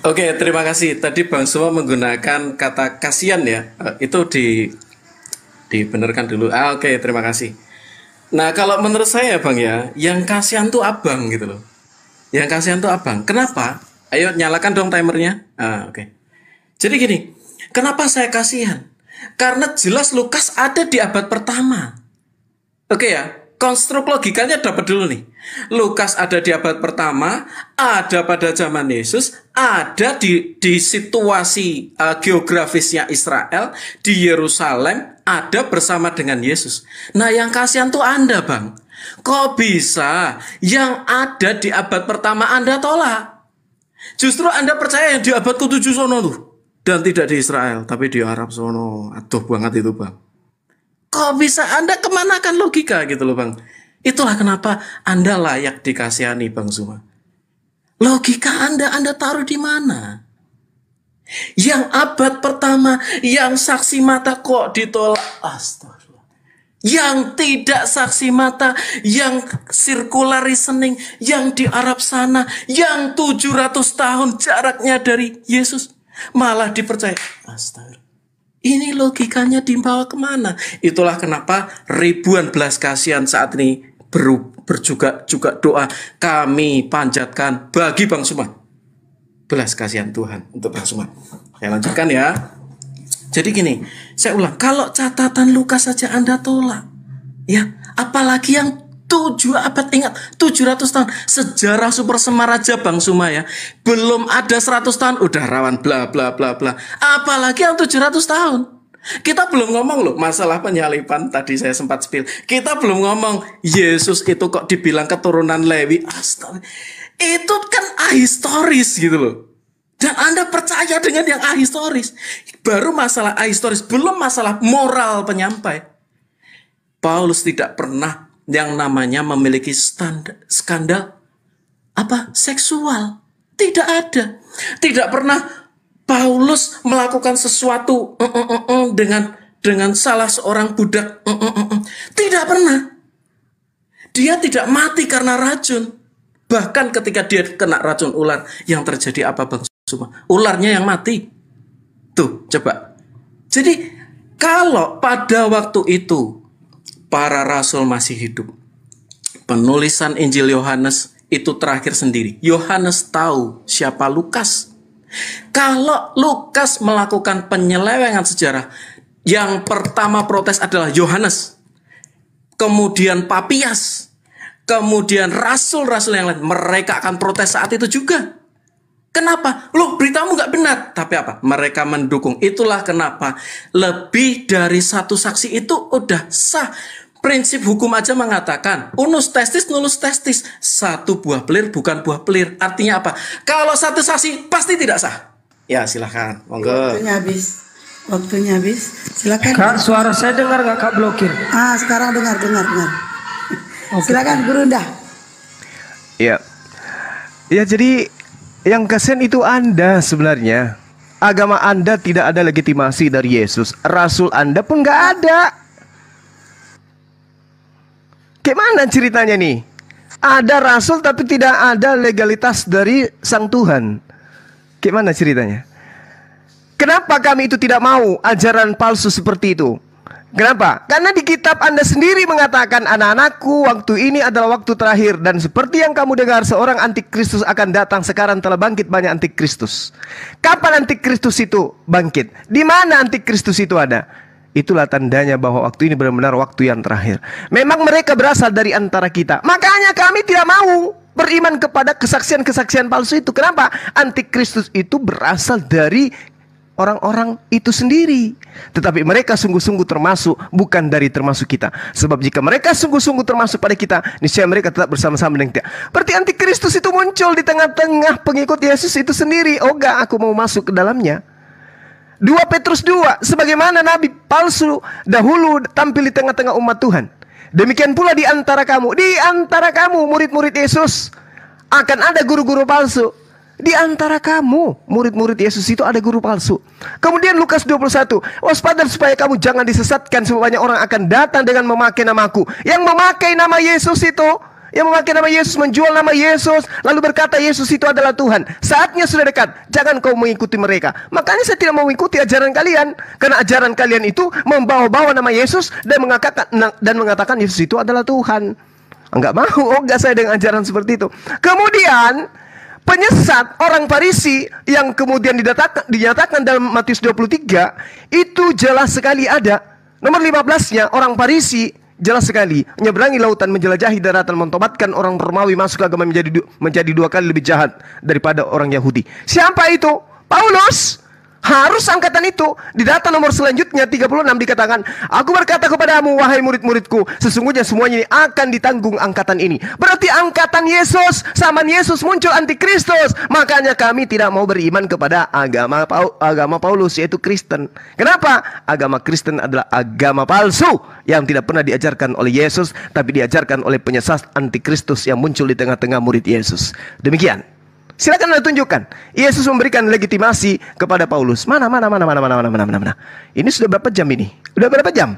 Oke, terima kasih. Tadi Bang Suma menggunakan kata kasihan ya. Itu dibenarkan dulu. Oke, terima kasih. Nah, kalau menurut saya Bang ya, yang kasihan tuh abang gitu loh. Yang kasihan tuh abang. Kenapa? Ayo nyalakan dong timernya. Oke. Jadi gini, kenapa saya kasihan? Karena jelas Lukas ada di abad pertama. Oke ya. Konstruk logikanya dapat dulu nih. Lukas ada di abad pertama, ada pada zaman Yesus, ada di situasi geografisnya Israel, di Yerusalem, ada bersama dengan Yesus. Nah, yang kasihan tuh Anda, Bang. Kok bisa yang ada di abad pertama Anda tolak? Justru Anda percaya yang di abad ke-7 sono tuh. Dan tidak di Israel, tapi di Arab sono. Aduh banget itu, Bang. Kok bisa Anda kemanakan logika gitu loh Bang. Itulah kenapa Anda layak dikasihani Bang Suma. Logika Anda taruh di mana? Yang abad pertama, yang saksi mata kok ditolak. Astagfirullah. Yang tidak saksi mata, yang circular reasoning, yang di Arab sana, yang 700 tahun jaraknya dari Yesus. Malah dipercaya. Astagfirullah. Ini logikanya dibawa kemana? Itulah kenapa ribuan belas kasihan saat ini juga doa kami panjatkan bagi Bang Suma. Belas kasihan Tuhan untuk Bang Suma. Saya lanjutkan ya. Jadi gini, saya ulang. Kalau catatan Lukas saja Anda tolak, ya, apalagi yang 700 tahun sejarah Super Semar aja Bang Suma ya, belum ada 100 tahun udah rawan bla bla bla bla, apalagi yang 700 tahun. Kita belum ngomong loh masalah penyaliban, tadi saya sempat spill. Kita belum ngomong Yesus itu kok dibilang keturunan Lewi. Astaga, itu kan ahistoris gitu loh. Dan Anda percaya dengan yang ahistoris. Baru masalah ahistoris, belum masalah moral penyampai. Paulus tidak pernah yang namanya memiliki skandal seksual. Tidak ada. Tidak pernah Paulus melakukan sesuatu dengan salah seorang budak. Tidak pernah. Dia tidak mati karena racun. Bahkan ketika dia kena racun ular, yang terjadi apa Bang Suma? Ularnya yang mati. Tuh, coba. Jadi kalau pada waktu itu para rasul masih hidup, penulisan Injil Yohanes itu terakhir sendiri. Yohanes tahu siapa Lukas. Kalau Lukas melakukan penyelewengan sejarah, yang pertama protes adalah Yohanes, kemudian Papias, kemudian rasul-rasul yang lain. Mereka akan protes saat itu juga. Kenapa? Loh, beritamu nggak benar. Tapi apa? Mereka mendukung. Itulah kenapa lebih dari satu saksi itu udah sah. Prinsip hukum aja mengatakan unus testis nullus testis. Satu buah pelir bukan buah pelir. Artinya apa? Kalau satu saksi pasti tidak sah. Ya silahkan. Monggo. Waktunya habis. Silakan. Kak, suara saya dengar nggak Kak blokir? Sekarang dengar. Silakan Guru Nda. Ya. Ya, jadi yang kasihan itu Anda sebenarnya. Agama Anda tidak ada legitimasi dari Yesus. Rasul Anda pun nggak ada. Gimana ceritanya nih? Ada rasul tapi tidak ada legalitas dari Sang Tuhan. Gimana ceritanya? Kenapa kami itu tidak mau ajaran palsu seperti itu? Kenapa? Karena di kitab Anda sendiri mengatakan, anak-anakku, waktu ini adalah waktu terakhir. Dan seperti yang kamu dengar, seorang antikristus akan datang. Sekarang telah bangkit banyak antikristus. Kapan antikristus itu bangkit? Di mana antikristus itu ada? Itulah tandanya bahwa waktu ini benar-benar waktu yang terakhir. Memang mereka berasal dari antara kita. Makanya kami tidak mau beriman kepada kesaksian-kesaksian palsu itu. Kenapa? Antikristus itu berasal dari orang-orang itu sendiri. Tetapi mereka sungguh-sungguh termasuk, bukan dari termasuk kita. Sebab jika mereka sungguh-sungguh termasuk pada kita, niscaya mereka tetap bersama-sama dengan kita. Berarti antikristus itu muncul di tengah-tengah pengikut Yesus itu sendiri. Oh enggak, aku mau masuk ke dalamnya. 2 Petrus 2, sebagaimana nabi palsu dahulu tampil di tengah-tengah umat Tuhan, demikian pula di antara kamu murid-murid Yesus akan ada guru-guru palsu. Di antara kamu, murid-murid Yesus itu ada guru palsu. Kemudian Lukas 21, waspada supaya kamu jangan disesatkan, sebab banyak orang akan datang dengan memakai namaku. Yang memakai nama Yesus itu, yang memakai nama Yesus, menjual nama Yesus, lalu berkata Yesus itu adalah Tuhan. Saatnya sudah dekat, jangan kau mengikuti mereka. Makanya saya tidak mau mengikuti ajaran kalian, karena ajaran kalian itu membawa-bawa nama Yesus dan mengatakan Yesus itu adalah Tuhan. Enggak mau, enggak saya dengan ajaran seperti itu. Kemudian penyesat orang Farisi yang kemudian dinyatakan dalam Matius 23 itu jelas sekali ada. Nomor 15-nya orang Farisi jelas sekali menyeberangi lautan, menjelajahi daratan, mentobatkan orang Romawi, masuk ke agama menjadi 2 kali lebih jahat daripada orang Yahudi. Siapa itu? Paulus. Harus angkatan itu. Di data nomor selanjutnya 36 dikatakan, aku berkata kepadamu wahai murid-muridku, sesungguhnya semuanya ini akan ditanggung angkatan ini. Berarti angkatan Yesus, zaman Yesus muncul antikristus. Makanya kami tidak mau beriman kepada agama Paulus, yaitu Kristen. Kenapa? Agama Kristen adalah agama palsu yang tidak pernah diajarkan oleh Yesus, tapi diajarkan oleh penyesat antikristus yang muncul di tengah-tengah murid Yesus. Demikian. Silakan Anda tunjukkan. Yesus memberikan legitimasi kepada Paulus. Mana. Ini sudah berapa jam ini? Sudah berapa jam?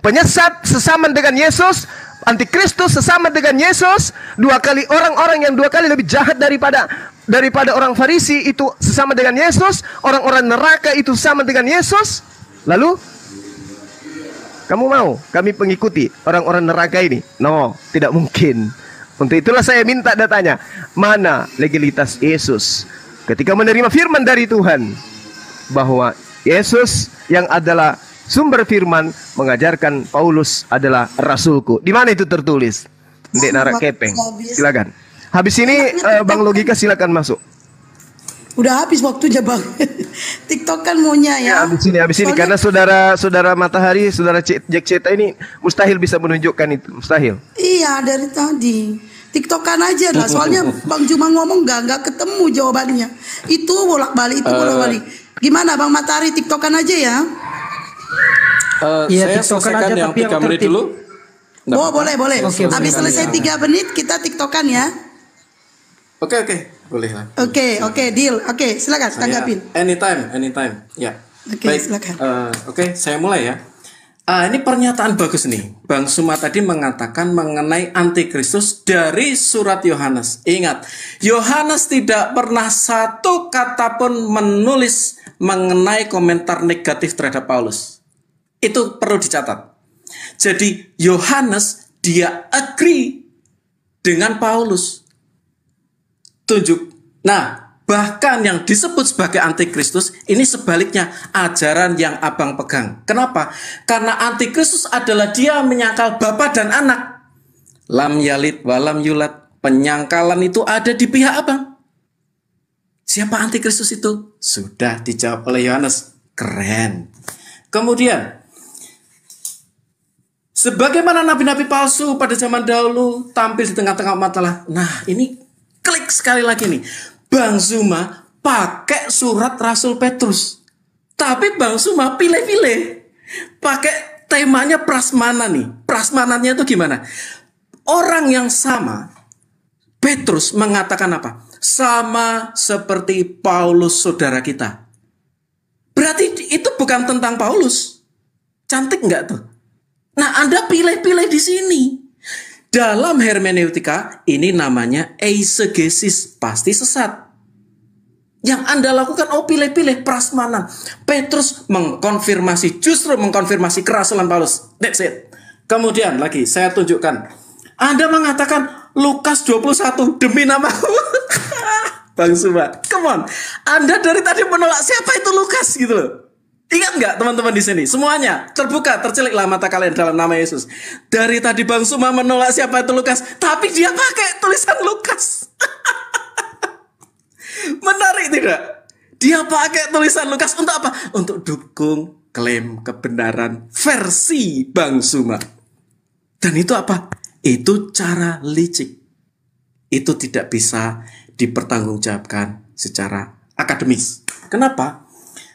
Penyesat sesama dengan Yesus, antikristus sesama dengan Yesus, 2 kali orang-orang yang 2 kali lebih jahat daripada orang Farisi itu sesama dengan Yesus, orang-orang neraka itu sama dengan Yesus. Lalu kamu mau kami mengikuti orang-orang neraka ini? No, tidak mungkin. Untuk itulah saya minta datanya. Mana legalitas Yesus ketika menerima firman dari Tuhan, bahwa Yesus yang adalah sumber firman mengajarkan Paulus adalah rasulku. Di mana itu tertulis? Ndek narak kepeng. Silakan. Habis ini Bang Logika silakan masuk. Udah habis waktunya Bang. TikTok kan maunya ya. Habis ini karena saudara Matahari, saudara Jack Ceta ini mustahil bisa menunjukkan itu, mustahil. Iya, dari tadi. TikTokan aja lah. Soalnya Bang Juma ngomong nggak ketemu jawabannya. Itu bolak-balik, Gimana Bang Matahari, TikTokan aja ya? Saya selesaikan yang 3 menit dulu. Oh, boleh. Habis selesai 3 menit kita TikTokan ya. Oke, boleh lah. Oke, deal. Oke, silakan tanggapin. Anytime. Ya. Oke, silakan. Oke, saya mulai ya. Ini pernyataan bagus nih. Bang Suma tadi mengatakan mengenai antikristus dari surat Yohanes. Ingat, Yohanes tidak pernah satu kata pun menulis mengenai komentar negatif terhadap Paulus. Itu perlu dicatat. Jadi Yohanes dia agree dengan Paulus. Nah, bahkan yang disebut sebagai antikristus ini sebaliknya ajaran yang abang pegang. Kenapa? Karena antikristus adalah dia menyangkal bapa dan anak. Lam yalid walam yulad. Penyangkalan itu ada di pihak abang. Siapa antikristus itu? Sudah dijawab oleh Yohanes. Keren. Kemudian, sebagaimana nabi-nabi palsu pada zaman dahulu tampil di tengah-tengah umat Allah. Nah, ini klik sekali lagi nih. Bang Zuma pakai surat Rasul Petrus. Tapi Bang Zuma pilih-pilih. Pakai temanya prasmanan nih. Prasmanannya itu gimana? Orang yang sama, Petrus mengatakan apa? Sama seperti Paulus saudara kita. Berarti itu bukan tentang Paulus. Cantik nggak tuh? Nah, Anda pilih-pilih di sini. Dalam hermeneutika ini namanya eisegesis, pasti sesat. Yang Anda lakukan, pilih-pilih prasmanan. Petrus justru mengkonfirmasi kerasulan Paulus. That's it. Kemudian lagi, saya tunjukkan. Anda mengatakan Lukas 21 demi namaku. Bang Suma, come on. Anda dari tadi menolak siapa itu Lukas gitu loh. Ingat nggak teman-teman di sini? Semuanya terbuka, terceliklah mata kalian dalam nama Yesus. Dari tadi Bang Suma menolak siapa itu Lukas, tapi dia pakai tulisan Lukas. Menarik tidak? Dia pakai tulisan Lukas untuk apa? Untuk dukung klaim kebenaran versi Bang Suma. Dan itu apa? Itu cara licik. Itu tidak bisa dipertanggungjawabkan secara akademis. Kenapa?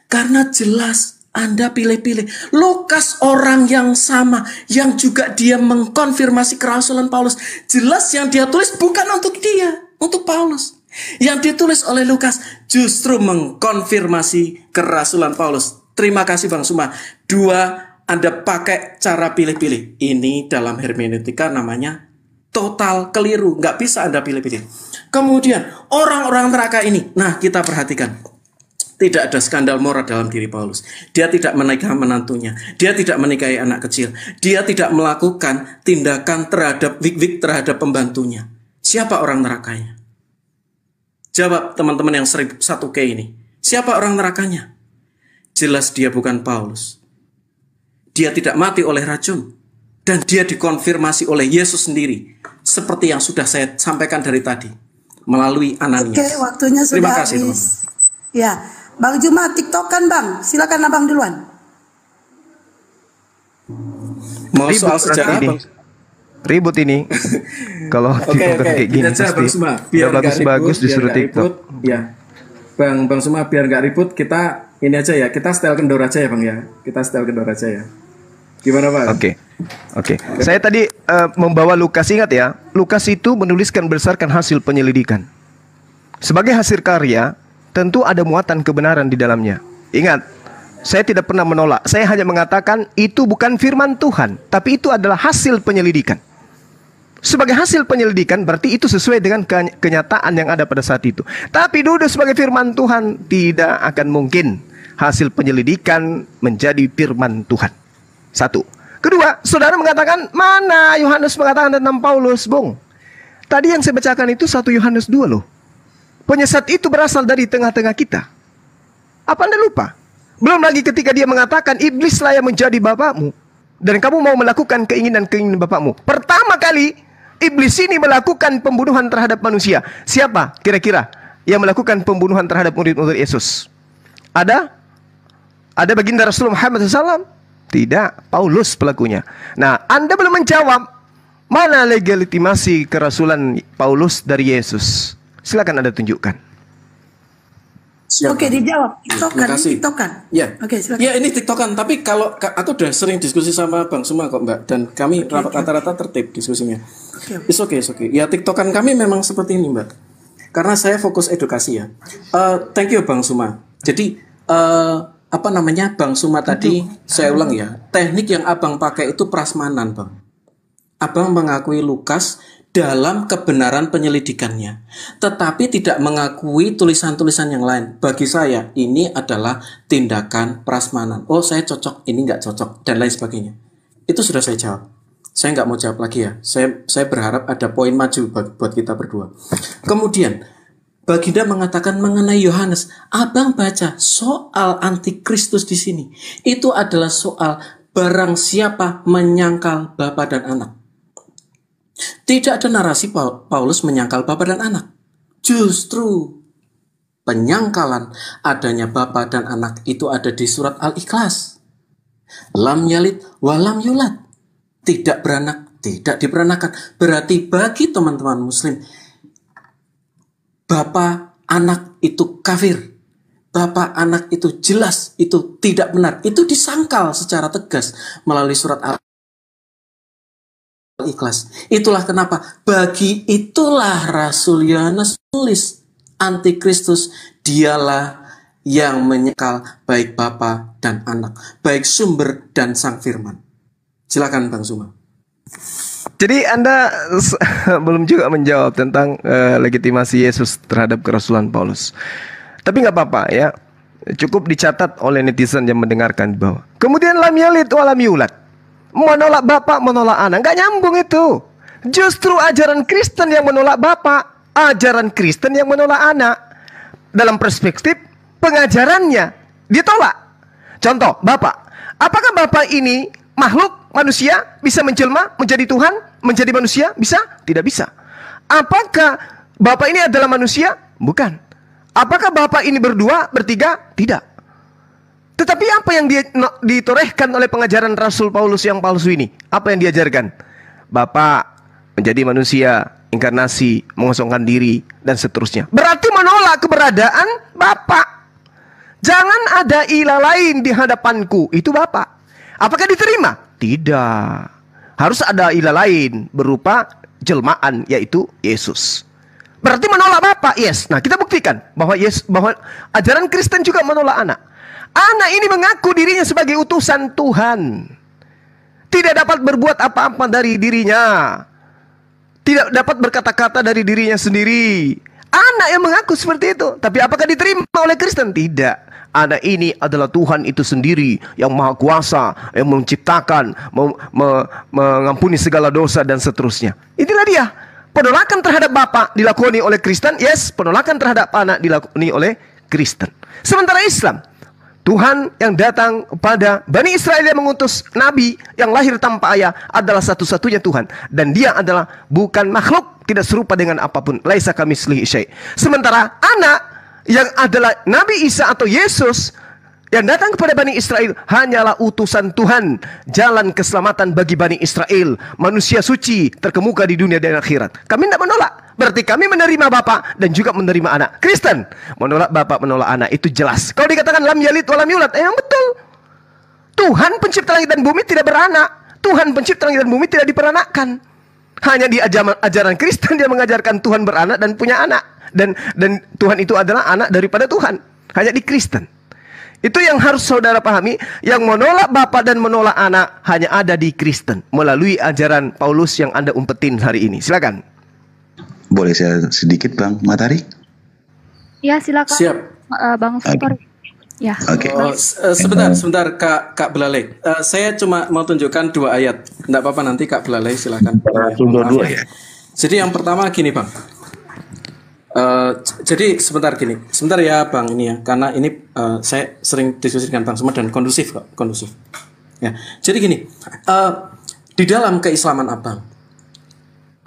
Karena jelas Anda pilih-pilih. Lukas orang yang sama, yang juga dia mengkonfirmasi kerasulan Paulus. Jelas yang dia tulis bukan untuk dia, untuk Paulus. Yang ditulis oleh Lukas justru mengkonfirmasi kerasulan Paulus. Terima kasih Bang Suma. 2, Anda pakai cara pilih-pilih. Ini dalam hermeneutika namanya total keliru. Nggak bisa Anda pilih-pilih. Kemudian orang-orang neraka ini. Nah, kita perhatikan. Tidak ada skandal moral dalam diri Paulus. Dia tidak menikah menantunya. Dia tidak menikahi anak kecil. Dia tidak melakukan tindakan terhadap terhadap pembantunya. Siapa orang nerakanya? Jawab teman-teman yang 1K ini. Siapa orang nerakanya? Jelas dia bukan Paulus. Dia tidak mati oleh racun. Dan dia dikonfirmasi oleh Yesus sendiri. Seperti yang sudah saya sampaikan dari tadi. Melalui Ananias. Oke, waktunya sudah Terima kasih, habis. teman-teman. Ya, Bang Juma, TikTokan Bang. Silakan Abang duluan. Mau soal sejarah Bang? Ribut ini. Kalau TikTok kayak gini pasti biar bagus-bagus disuruh TikTok. Ya, Bang Suma, biar nggak ribut, kita ini aja ya. Kita style kendor aja ya Bang ya. Kita style kendor aja ya. Gimana Bang? Oke. Saya tadi membawa Lukas, ingat ya. Lukas itu menuliskan berdasarkan hasil penyelidikan. Sebagai hasil karya, tentu ada muatan kebenaran di dalamnya. Ingat, saya tidak pernah menolak. Saya hanya mengatakan itu bukan firman Tuhan, tapi itu adalah hasil penyelidikan. Sebagai hasil penyelidikan berarti itu sesuai dengan kenyataan yang ada pada saat itu. Tapi duduk sebagai firman Tuhan, tidak akan mungkin hasil penyelidikan menjadi firman Tuhan. 1. Kedua, saudara mengatakan, mana Yohanes mengatakan tentang Paulus, Bung? Tadi yang saya bacakan itu 1 Yohanes 2 loh. Penyesat itu berasal dari tengah-tengah kita. Apa Anda lupa? Belum lagi ketika dia mengatakan, iblislah yang menjadi bapakmu, dan kamu mau melakukan keinginan-keinginan bapakmu. Pertama kali, iblis ini melakukan pembunuhan terhadap manusia. Siapa kira-kira yang melakukan pembunuhan terhadap murid-murid Yesus? Ada baginda Rasulullah Muhammad SAW? Tidak, Paulus pelakunya. Nah, Anda belum menjawab. Mana legitimasi kerasulan Paulus dari Yesus? Silakan Anda tunjukkan. Oke, dijawab. TikTokan. Ya. Oke, silakan. Ya, ini TikTokan. Tapi kalau aku udah sering diskusi sama Bang Suma kok Mbak, dan kami rata-rata tertib diskusinya. It's okay. Ya, TikTokan kami memang seperti ini Mbak. Karena saya fokus edukasi ya. Thank you Bang Suma. Jadi Bang Suma tadi saya ulang ya. Teknik yang Abang pakai itu prasmanan Bang. Abang mengakui Lukas dalam kebenaran penyelidikannya, tetapi tidak mengakui tulisan-tulisan yang lain. Bagi saya ini adalah tindakan prasmanan. Oh, saya cocok, ini nggak cocok, dan lain sebagainya. Itu sudah saya jawab. Saya nggak mau jawab lagi ya. Saya berharap ada poin maju buat kita berdua. Kemudian Baginda mengatakan mengenai Yohanes, Abang baca soal antikristus di sini. Itu adalah soal barang siapa menyangkal bapa dan anak. Tidak ada narasi Paulus menyangkal bapa dan anak. Justru penyangkalan adanya bapa dan anak itu ada di surat Al-Ikhlas. Lam yalid walam yulad. Tidak beranak, tidak diperanakan. Berarti bagi teman-teman muslim, bapa anak itu kafir. Bapa anak itu jelas, itu tidak benar. Itu disangkal secara tegas melalui surat Al-Ikhlas. Itulah kenapa bagi itulah Rasul Yohanes tulis antikristus dialah yang menyangkal baik bapa dan anak, baik sumber dan sang firman. Silakan Bang Suma. Jadi Anda belum juga menjawab tentang legitimasi Yesus terhadap kerasulan Paulus. Tapi nggak apa-apa ya. Cukup dicatat oleh netizen yang mendengarkan di bawah. Kemudian lam yalid wa lam yulad. Menolak bapak, menolak anak. Nggak nyambung itu. Justru ajaran Kristen yang menolak bapak, ajaran Kristen yang menolak anak. Dalam perspektif pengajarannya ditolak. Contoh, bapak. Apakah bapak ini makhluk manusia bisa menjelma menjadi Tuhan, menjadi manusia? Bisa? Tidak bisa. Apakah bapak ini adalah manusia? Bukan. Apakah bapak ini berdua, bertiga? Tidak. Tetapi apa yang ditorehkan oleh pengajaran Rasul Paulus yang palsu ini? Apa yang diajarkan? Bapak menjadi manusia, inkarnasi, mengosongkan diri, dan seterusnya. Berarti menolak keberadaan bapak. Jangan ada ilah lain di hadapanku. Itu bapak. Apakah diterima? Tidak. Harus ada ilah lain berupa jelmaan, yaitu Yesus. Berarti menolak bapak. Yes. Nah, kita buktikan bahwa bahwa ajaran Kristen juga menolak anak. Anak ini mengaku dirinya sebagai utusan Tuhan. Tidak dapat berbuat apa-apa dari dirinya. Tidak dapat berkata-kata dari dirinya sendiri. Anak yang mengaku seperti itu. Tapi apakah diterima oleh Kristen? Tidak. Anak ini adalah Tuhan itu sendiri yang maha kuasa, yang menciptakan, mengampuni segala dosa dan seterusnya. Inilah dia. Penolakan terhadap bapak dilakoni oleh Kristen. Yes, penolakan terhadap anak dilakoni oleh Kristen. Sementara Islam, Tuhan yang datang pada Bani Israel yang mengutus Nabi yang lahir tanpa ayah adalah satu-satunya Tuhan. Dan dia adalah bukan makhluk, tidak serupa dengan apapun. Laisa kamitslihi syai'. Sementara anak yang adalah Nabi Isa atau Yesus yang datang kepada Bani Israel hanyalah utusan Tuhan, jalan keselamatan bagi Bani Israel, manusia suci terkemuka di dunia dan akhirat. Kami tidak menolak. Berarti kami menerima bapak dan juga menerima anak. Kristen menolak bapak, menolak anak, itu jelas. Kalau dikatakan lam yalid wa lam yulad, yang betul. Tuhan pencipta langit dan bumi tidak beranak. Tuhan pencipta langit dan bumi tidak diperanakkan. Hanya di ajaran Kristen dia mengajarkan Tuhan beranak dan punya anak. Dan Tuhan itu adalah anak daripada Tuhan. Hanya di Kristen. Itu yang harus saudara pahami. Yang menolak bapak dan menolak anak hanya ada di Kristen. Melalui ajaran Paulus yang Anda umpetin hari ini. Silakan. Boleh saya sedikit Bang Matahari? Ya silakan. Siap. Bang Supor. Ya. Oke. Sebentar Kak Belalai. Saya cuma mau tunjukkan 2 ayat. Tidak apa-apa nanti Kak Belalai silakan. Dua ya. Jadi yang pertama gini Bang. Jadi sebentar ya Bang ini ya, karena ini saya sering diskusi dengan Bang Suma dan kondusif kok, kondusif. Ya, jadi gini, di dalam keislaman Abang,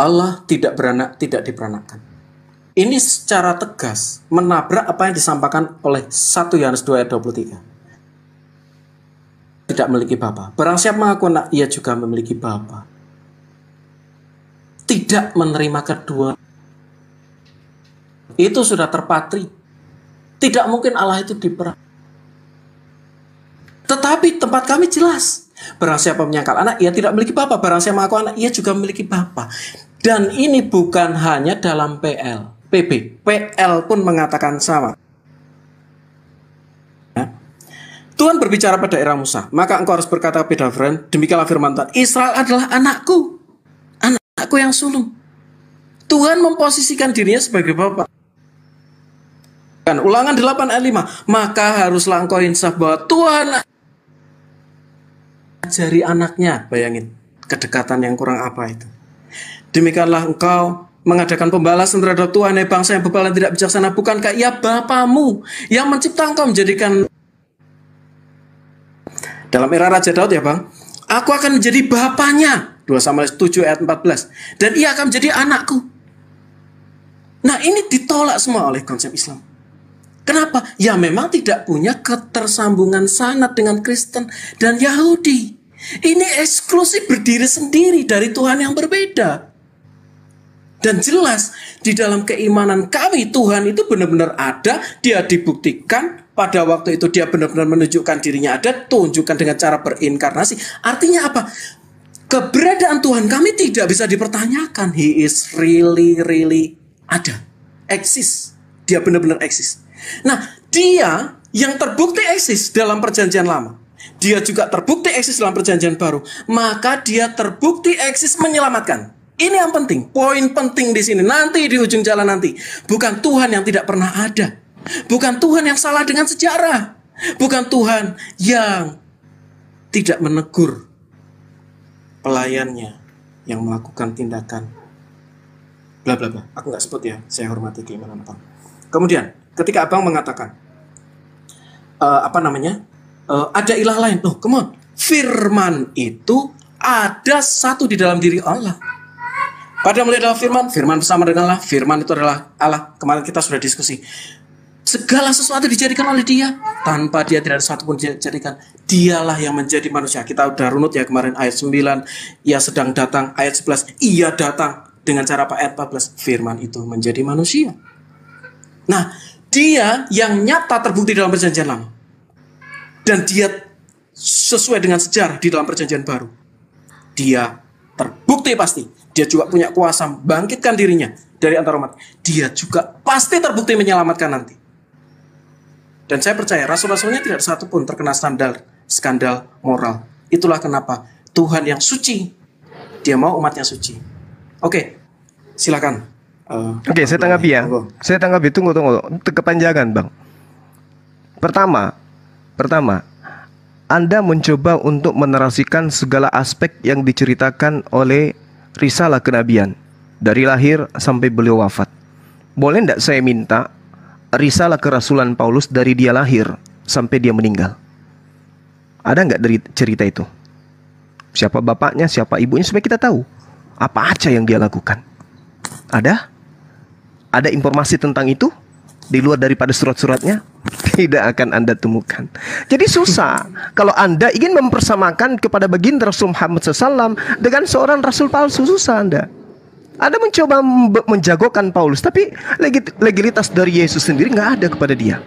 Allah tidak beranak, tidak diperanakkan. Ini secara tegas menabrak apa yang disampaikan oleh 1 Yohanes 2 ayat 23. Tidak memiliki bapa. Barang siapa mengaku anak, ia juga memiliki bapa. Tidak menerima kedua. Itu sudah terpatri. Tidak mungkin Allah itu diperanakkan. Tetapi tempat kami jelas. Barang siapa menyangkal anak, ia tidak memiliki bapa. Barang siapa mengaku anak, ia juga memiliki bapa. Dan ini bukan hanya dalam PB. PL pun mengatakan sama. Ya. Tuhan berbicara pada era Musa. Maka engkau harus berkata kepada Firaun, demikianlah firman Tuhan, Israel adalah anakku. Anakku yang sulung. Tuhan memposisikan dirinya sebagai bapa. Ulangan 8 ayat 5. Maka haruslah engkau insaf bahwa Tuhan ajari anaknya. Bayangin kedekatan yang kurang apa itu. Demikianlah engkau mengadakan pembalasan terhadap Tuhan, hai bangsa yang bebal dan tidak bijaksana. Bukankah ia Bapamu yang mencipta engkau menjadikan. Dalam era Raja Daud ya Bang, aku akan menjadi bapaknya. 2 Samuel 7 ayat 14. Dan ia akan menjadi anakku. Nah ini ditolak semua oleh konsep Islam. Kenapa? Ya memang tidak punya ketersambungan sanad dengan Kristen dan Yahudi. Ini eksklusif berdiri sendiri dari Tuhan yang berbeda. Dan jelas di dalam keimanan kami Tuhan itu benar-benar ada. Dia dibuktikan pada waktu itu dia benar-benar menunjukkan dirinya ada. Tunjukkan dengan cara berinkarnasi. Artinya apa? Keberadaan Tuhan kami tidak bisa dipertanyakan. He is really ada. Eksis. Dia benar-benar eksis. Nah, dia yang terbukti eksis dalam perjanjian lama, dia juga terbukti eksis dalam perjanjian baru, maka dia terbukti eksis menyelamatkan. Ini yang penting, poin penting di sini. Nanti di ujung jalan nanti, bukan Tuhan yang tidak pernah ada, Bukan Tuhan yang salah dengan sejarah. Bukan Tuhan yang tidak menegur pelayannya yang melakukan tindakan bla bla bla. Aku nggak sebut ya, saya hormati keimanan Abang. Kemudian ketika Abang mengatakan ada ilah lain. Oh, come on. Firman itu ada satu di dalam diri Allah. Pada mulai adalah firman, firman bersama dengan Allah, firman itu adalah Allah. Kemarin kita sudah diskusi. Segala sesuatu dijadikan oleh Dia, tanpa Dia tidak ada satu pun dijadikan. Dialah yang menjadi manusia. Kita udah runut ya kemarin ayat 9, Ia sedang datang, ayat 11, Ia datang dengan cara apa? Ayat 14, firman itu menjadi manusia. Nah, Dia yang nyata terbukti dalam perjanjian lama. Dan Dia sesuai dengan sejarah di dalam perjanjian baru. Dia terbukti pasti. Dia juga punya kuasa bangkitkan dirinya dari antara umat. Dia juga pasti terbukti menyelamatkan nanti. Dan saya percaya rasul-rasulnya tidak satu pun terkena skandal moral. Itulah kenapa Tuhan yang suci, Dia mau umatnya suci. Oke, silakan. Oke, saya tanggapi ya. Saya tanggapi, tunggu. Itu kepanjangan, Bang. Pertama, Anda mencoba untuk menarasikan segala aspek yang diceritakan oleh risalah kenabian dari lahir sampai beliau wafat. Boleh tidak saya minta risalah kerasulan Paulus dari dia lahir sampai dia meninggal? Ada nggak dari cerita itu? Siapa bapaknya, siapa ibunya, supaya kita tahu apa aja yang dia lakukan. Ada? Ada informasi tentang itu di luar daripada surat-suratnya? Tidak akan Anda temukan. Jadi susah kalau Anda ingin mempersamakan kepada baginda Rasul Muhammad SAW dengan seorang rasul palsu. Susah Anda mencoba menjagokan Paulus, tapi legalitas dari Yesus sendiri nggak ada kepada dia.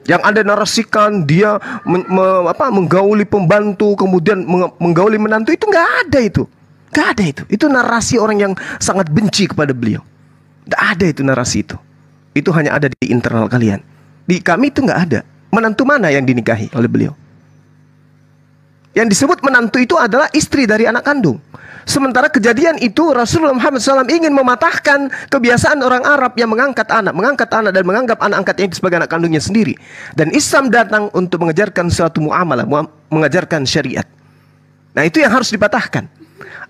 Yang Anda narasikan dia menggauli pembantu, kemudian menggauli menantu, itu nggak ada itu. Nggak ada itu. Itu narasi orang yang sangat benci kepada beliau. Nggak ada itu narasi itu. Itu hanya ada di internal kalian. Di kami itu nggak ada. Menantu mana yang dinikahi oleh beliau? Yang disebut menantu itu adalah istri dari anak kandung. Sementara kejadian itu Rasulullah Muhammad SAW ingin mematahkan kebiasaan orang Arab yang mengangkat anak dan menganggap anak angkatnya itu sebagai anak kandungnya sendiri. Dan Islam datang untuk mengajarkan suatu muamalah, mengajarkan syariat. Nah, itu yang harus dipatahkan.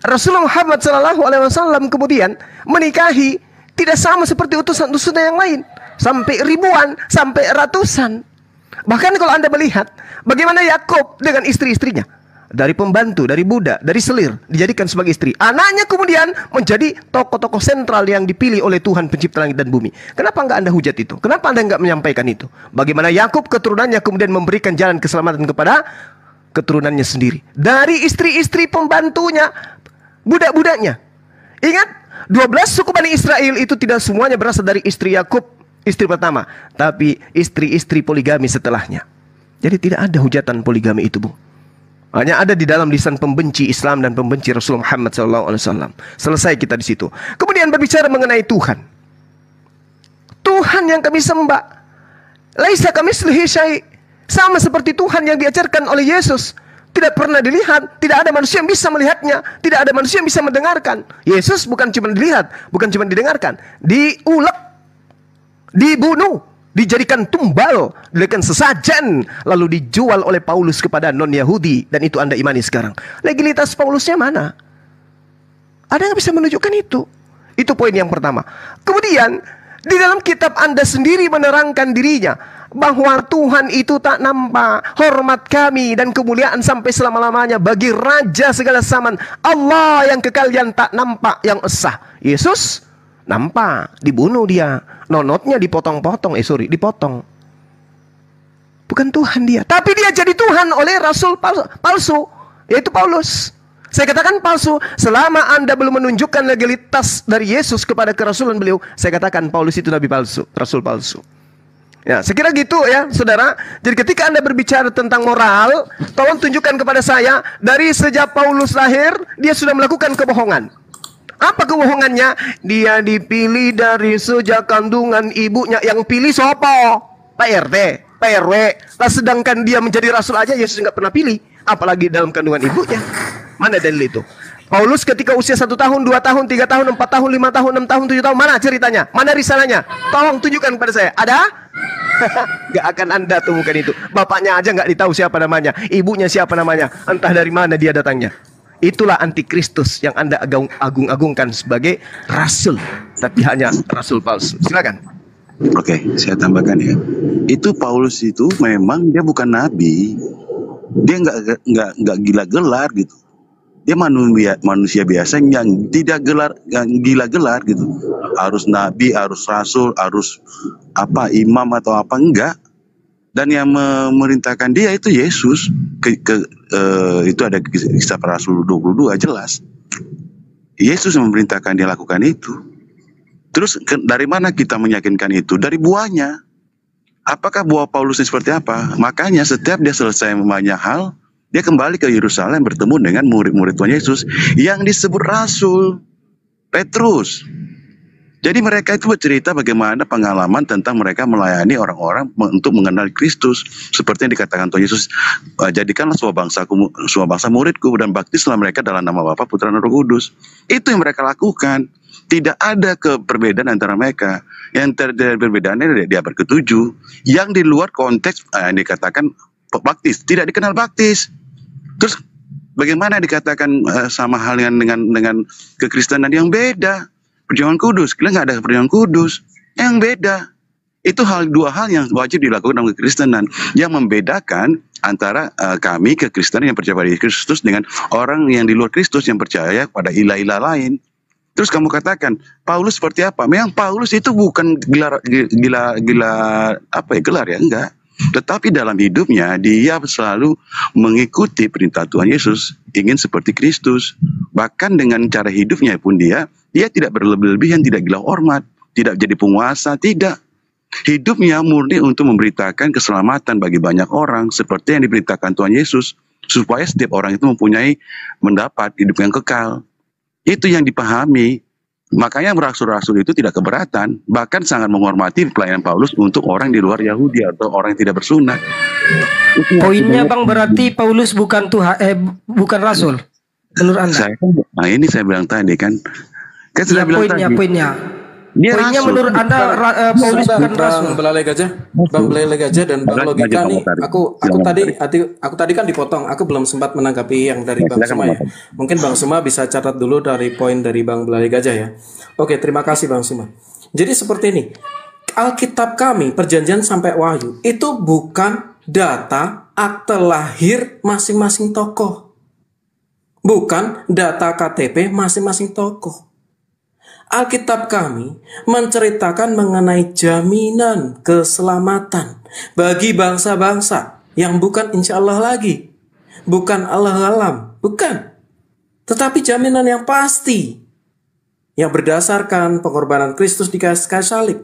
Rasulullah Muhammad SAW kemudian menikahi tidak sama seperti utusan-utusan yang lain, sampai ribuan, sampai ratusan. Bahkan kalau Anda melihat bagaimana Yakub dengan istri-istrinya, dari pembantu, dari budak, dari selir, dijadikan sebagai istri. Anaknya kemudian menjadi tokoh-tokoh sentral yang dipilih oleh Tuhan pencipta langit dan bumi. Kenapa enggak Anda hujat itu? Kenapa Anda enggak menyampaikan itu? Bagaimana Yakub keturunannya kemudian memberikan jalan keselamatan kepada keturunannya sendiri. Dari istri-istri pembantunya, budak-budaknya. Ingat, 12 suku Bani Israel itu tidak semuanya berasal dari istri Yakub, istri pertama, tapi istri-istri poligami setelahnya. Jadi tidak ada hujatan poligami itu, Bu. Hanya ada di dalam lisan pembenci Islam dan pembenci Rasulullah Muhammad SAW. Selesai kita di situ. Kemudian berbicara mengenai Tuhan. Tuhan yang kami sembah, laisa kamitslihi syai'. Sama seperti Tuhan yang diajarkan oleh Yesus. Tidak pernah dilihat, tidak ada manusia yang bisa melihatnya, tidak ada manusia yang bisa mendengarkan. Yesus bukan cuma dilihat, bukan cuma didengarkan, diulek, dibunuh, dijadikan tumbal, dijadikan sesajen, lalu dijual oleh Paulus kepada non-Yahudi, dan itu Anda imani sekarang. Legalitas Paulusnya mana? Ada yang bisa menunjukkan itu? Itu poin yang pertama. Kemudian di dalam kitab Anda sendiri menerangkan dirinya bahwa Tuhan itu tak nampak, hormat kami dan kemuliaan sampai selama-lamanya bagi Raja segala zaman, Allah yang kekal yang tak nampak, yang esa. Yesus nampak, dibunuh dia, nonotnya dipotong-potong, dipotong. Bukan Tuhan dia, tapi dia jadi Tuhan oleh rasul palsu, yaitu Paulus. Saya katakan palsu, selama Anda belum menunjukkan legalitas dari Yesus kepada kerasulan beliau, saya katakan Paulus itu nabi palsu, rasul palsu. Ya, sekira gitu ya, saudara. Jadi ketika Anda berbicara tentang moral, tolong tunjukkan kepada saya, dari sejak Paulus lahir, dia sudah melakukan kebohongan. Apa kebohongannya? Dia dipilih dari sejak kandungan ibunya. Yang pilih siapa? Pak RT, Pak RW. Nah, sedangkan dia menjadi rasul aja Yesus nggak pernah pilih, apalagi dalam kandungan ibunya. Mana dalil itu? Paulus ketika usia 1 tahun, 2 tahun, 3 tahun, 4 tahun, 5 tahun, 6 tahun, 7 tahun, mana ceritanya? Mana risalahnya? Tolong tunjukkan kepada saya. Ada? Gak akan Anda temukan itu. Bapaknya aja nggak ditahu siapa namanya, ibunya siapa namanya, entah dari mana dia datangnya. Itulah antikristus yang Anda agung-agungkan sebagai rasul, tapi hanya rasul palsu. Silakan. Oke, saya tambahkan ya. Itu Paulus itu memang dia bukan nabi. Dia nggak gila-gelar gitu. Dia manusia biasa yang tidak gila-gelar gitu. Harus nabi, harus rasul, harus imam atau apa enggak. Dan yang memerintahkan dia itu Yesus. Itu ada kisah para rasul 22 jelas. Yesus yang memerintahkan dia lakukan itu. Terus dari mana kita meyakinkan itu? Dari buahnya. Apakah buah Paulus ini seperti apa? Makanya setiap dia selesai banyak hal, dia kembali ke Yerusalem bertemu dengan murid-murid Tuhan Yesus yang disebut rasul, Petrus. Jadi mereka itu bercerita bagaimana pengalaman tentang mereka melayani orang-orang untuk mengenal Kristus. Seperti yang dikatakan Tuhan Yesus, jadikanlah semua bangsa muridku dan baptislah mereka dalam nama Bapa, Putra, dan Roh Kudus. Itu yang mereka lakukan. Tidak ada perbedaan antara mereka. Yang terjadi perbedaannya di abad ke-7. Yang di luar konteks yang dikatakan baptis, tidak dikenal baptis. Terus bagaimana dikatakan sama hal dengan kekristenan yang beda? Perjamuan kudus, kita nggak ada perjamuan kudus, yang beda. Itu dua hal yang wajib dilakukan dalam kekristenan, yang membedakan antara kami kekristenan yang percaya pada Kristus dengan orang yang di luar Kristus yang percaya pada ilah-ilah lain. Terus kamu katakan Paulus seperti apa? Memang Paulus itu bukan gelar ya, enggak. Tetapi dalam hidupnya dia selalu mengikuti perintah Tuhan Yesus, ingin seperti Kristus. Bahkan dengan cara hidupnya pun dia tidak berlebih-lebihan, tidak gila hormat, tidak jadi penguasa, tidak. Hidupnya murni untuk memberitakan keselamatan bagi banyak orang seperti yang diberitakan Tuhan Yesus, supaya setiap orang itu mendapat hidup yang kekal. Itu yang dipahami. Makanya rasul-rasul itu tidak keberatan, bahkan sangat menghormati pelayanan Paulus untuk orang di luar Yahudi atau orang yang tidak bersunat. Poinnya Bang, berarti Paulus bukan bukan rasul menurut Anda? Ini saya bilang tadi kan. Kan sudah bilang tadi. Poinnya menurut Anda Paulus bukan rasul. Bang Belalai Gajah dan Bang Logika nih. Aku tadi kan dipotong. Aku belum sempat menanggapi yang dari Bang Suma ya. Mungkin Bang Suma bisa catat dulu dari poin dari Bang Belalai Gajah ya. Oke, terima kasih Bang Suma. Jadi seperti ini. Alkitab kami Perjanjian sampai Wahyu itu bukan data akte lahir masing-masing tokoh. Bukan data KTP masing-masing tokoh. Alkitab kami menceritakan mengenai jaminan keselamatan bagi bangsa-bangsa yang bukan insya Allah lagi, bukan Allah alam, bukan, tetapi jaminan yang pasti yang berdasarkan pengorbanan Kristus di kayu salib.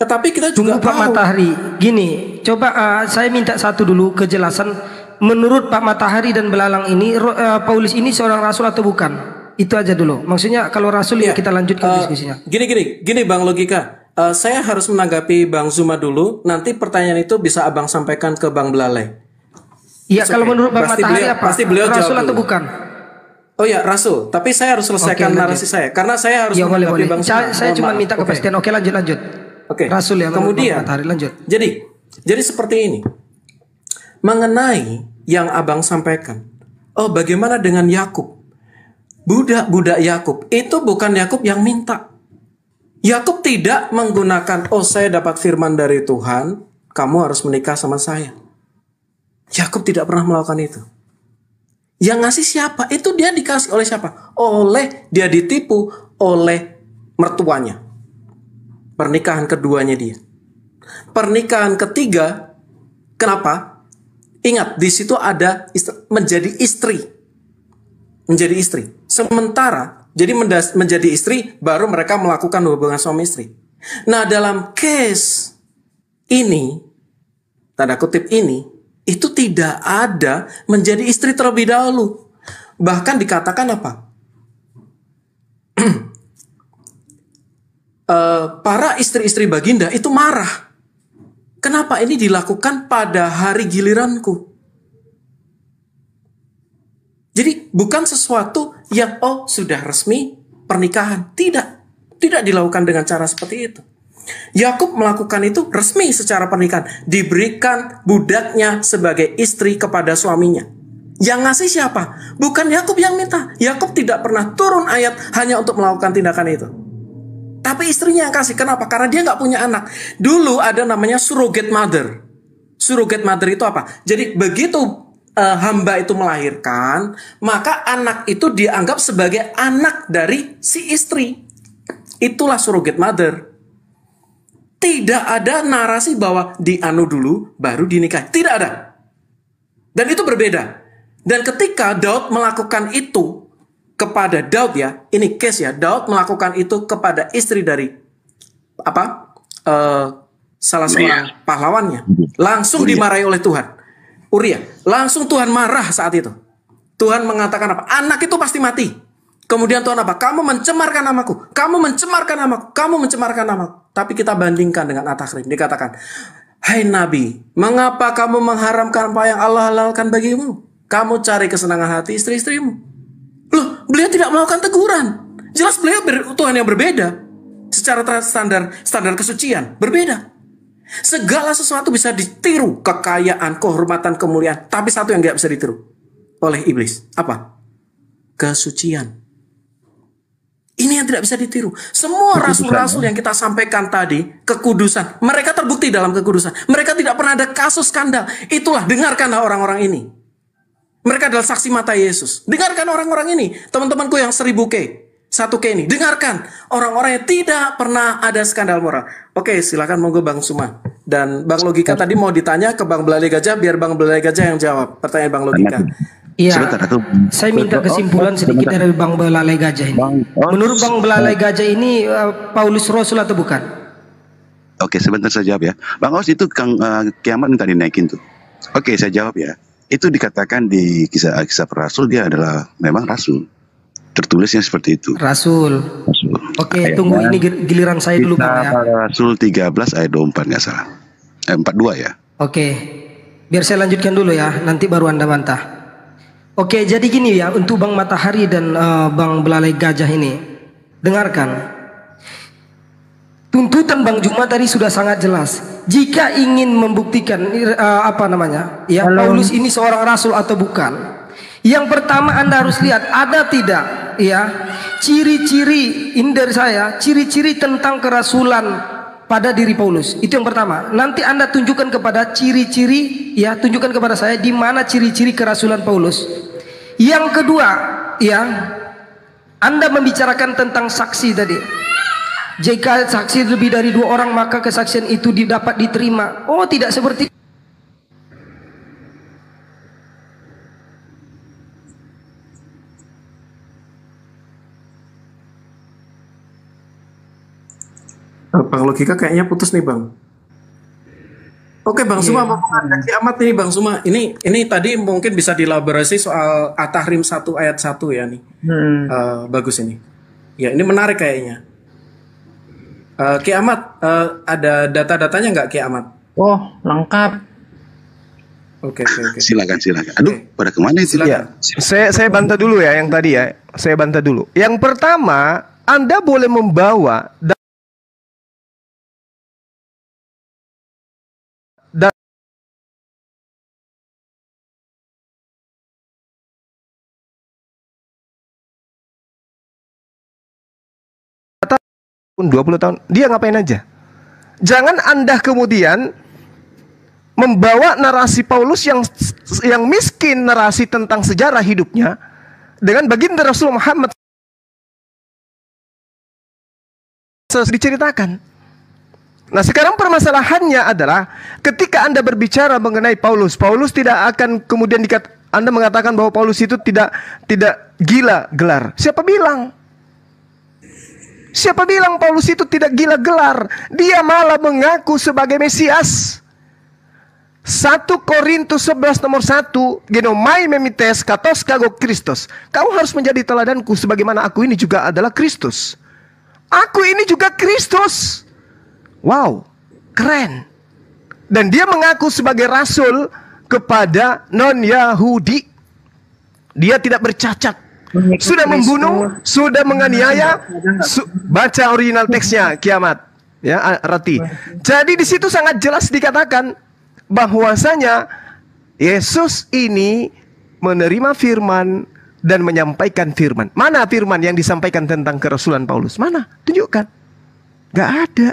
Tetapi kita juga Pak Matahari, gini, coba saya minta satu dulu kejelasan. Menurut Pak Matahari dan Belalang ini, Paulus ini seorang rasul atau bukan? Itu aja dulu. Maksudnya kalau rasul ya kita lanjutkan diskusinya. Gini Bang Logika. Saya harus menanggapi Bang Zuma dulu. Nanti pertanyaan itu bisa Abang sampaikan ke Bang Belalai. Iya, kalau menurut Bang Matahari apa? Pasti beliau rasul atau bukan? Oh ya, rasul. Tapi saya harus selesaikan narasi saya karena saya harus menanggapi Bang Zuma. Saya cuma minta kepastian. Oke, lanjut. Oke. Rasul ya. Kemudian Matahari, lanjut. Jadi seperti ini. Mengenai yang Abang sampaikan. Oh, bagaimana dengan Yakub? Budak Yakub itu bukan Yakub yang minta. Yakub tidak menggunakan, saya dapat firman dari Tuhan, kamu harus menikah sama saya. Yakub tidak pernah melakukan itu. Yang ngasih siapa? Itu dia dikasih oleh siapa? Dia ditipu oleh mertuanya. Pernikahan keduanya dia. Pernikahan ketiga, kenapa? Ingat, di situ ada menjadi istri. Sementara jadi menjadi istri baru mereka melakukan hubungan suami istri. Nah, dalam case ini, tanda kutip ini, itu tidak ada menjadi istri terlebih dahulu. Bahkan dikatakan apa? Para istri-istri baginda itu marah. Kenapa ini dilakukan pada hari giliranku? Jadi bukan sesuatu yang sudah resmi pernikahan. Tidak dilakukan dengan cara seperti itu. Yakub melakukan itu resmi secara pernikahan, diberikan budaknya sebagai istri kepada suaminya. Yang ngasih siapa? Bukan Yakub yang minta. Yakub tidak pernah turun ayat hanya untuk melakukan tindakan itu. Tapi istrinya yang kasih. Kenapa? Karena dia nggak punya anak. Dulu ada namanya surrogate mother. Surrogate mother itu apa? Jadi begitu hamba itu melahirkan, maka anak itu dianggap sebagai anak dari si istri. Itulah surrogate mother. Tidak ada narasi bahwa dianu dulu baru dinikahi. Tidak ada. Dan itu berbeda. Dan ketika Daud melakukan itu kepada Daud, ya, ini case ya, Daud melakukan itu kepada istri dari salah seorang pahlawannya, langsung dimarahi oleh Tuhan. Uria, langsung Tuhan marah saat itu. Tuhan mengatakan apa? Anak itu pasti mati. Kemudian Tuhan apa? Kamu mencemarkan namaku. Kamu mencemarkan namaku. Kamu mencemarkan namaku. Tapi kita bandingkan dengan At-Tahrim. Dikatakan, hai Nabi, mengapa kamu mengharamkan apa yang Allah halalkan bagimu? Kamu cari kesenangan hati istri-istrimu. Loh, beliau tidak melakukan teguran. Jelas beliau Tuhan yang berbeda. Secara standar kesucian, berbeda. Segala sesuatu bisa ditiru. Kekayaan, kehormatan, kemuliaan. Tapi satu yang tidak bisa ditiru oleh iblis. Apa? Kesucian. Ini yang tidak bisa ditiru. Semua rasul-rasul yang kita sampaikan tadi, kekudusan. Mereka terbukti dalam kekudusan. Mereka tidak pernah ada kasus skandal. Itulah, dengarkanlah orang-orang ini. Mereka adalah saksi mata Yesus. Dengarkan orang-orang ini. Teman-temanku yang 1000K, 1K ini. Dengarkan orang-orang yang tidak pernah ada skandal moral. Oke, silakan monggo Bang Suma. Dan Bang Logika tadi mau ditanya ke Bang Belalai Gajah, biar Bang Belalai Gajah yang jawab pertanyaan Bang Logika. Iya, saya minta kesimpulan sedikit dari Bang Belalai Gajah ini. Menurut Bang Belalai Gajah ini Paulus Rasul atau bukan? Oke, sebentar saya jawab ya. Bang Aus, itu kiamat minta dinaikin tuh. Oke, saya jawab ya. Itu dikatakan di kisah para rasul, dia adalah memang rasul. Tertulisnya seperti itu. Rasul. Oke, tunggu, ini giliran saya dulu Bang ya. Rasul 13 ayat 24 nggak salah. 42 ya. Oke, biar saya lanjutkan dulu ya, nanti baru Anda bantah. Oke, jadi gini ya, untuk Bang Matahari dan Bang Belalai Gajah ini, dengarkan. Tuntutan Bang Juma tadi sudah sangat jelas. Jika ingin membuktikan ya Paulus ini seorang rasul atau bukan, yang pertama Anda harus lihat ada tidak ya ciri-ciri, ini dari saya, ciri-ciri tentang kerasulan pada diri Paulus. Itu yang pertama. Nanti Anda tunjukkan kepada ciri-ciri, ya, tunjukkan kepada saya di mana ciri-ciri kerasulan Paulus. Yang kedua, ya, Anda membicarakan tentang saksi tadi. Jika saksi lebih dari 2 orang, maka kesaksian itu dapat diterima. Oh, tidak seperti Bang Logika kayaknya putus nih Bang. Oke Bang Suma, mau ada kiamat nih Bang Suma. Ini tadi mungkin bisa dielaborasi soal At-Tahrim 1 ayat 1 ya nih. Bagus ini. Ya, ini menarik kayaknya. Kiamat, ada data-datanya nggak kiamat? Oh, lengkap. Oke. Silakan. Aduh, pada kemana itu? Ya, saya bantah dulu ya yang tadi ya. Saya bantah dulu. Yang pertama, Anda boleh membawa pun 20 tahun, dia ngapain aja. Jangan Anda kemudian membawa narasi Paulus yang miskin narasi tentang sejarah hidupnya dengan baginda Rasul Muhammad diceritakan. Nah, sekarang permasalahannya adalah ketika Anda berbicara mengenai Paulus tidak akan kemudian Anda mengatakan bahwa Paulus itu tidak gila gelar. Siapa bilang? Siapa bilang Paulus itu tidak gila gelar? Dia malah mengaku sebagai Mesias. 1 Korintus 11 nomor 1, genomai memites katos kago Kristus. Kamu harus menjadi teladanku sebagaimana aku ini juga adalah Kristus. Aku ini juga Kristus. Wow, keren. Dan dia mengaku sebagai rasul kepada non-Yahudi. Dia tidak bercacat. Sudah membunuh, sudah menganiaya. Baca original teksnya, kiamat. Ya, Rati. Jadi di situ sangat jelas dikatakan bahwasanya Yesus ini menerima firman dan menyampaikan firman. Mana firman yang disampaikan tentang kerasulan Paulus? Mana? Tunjukkan. Gak ada.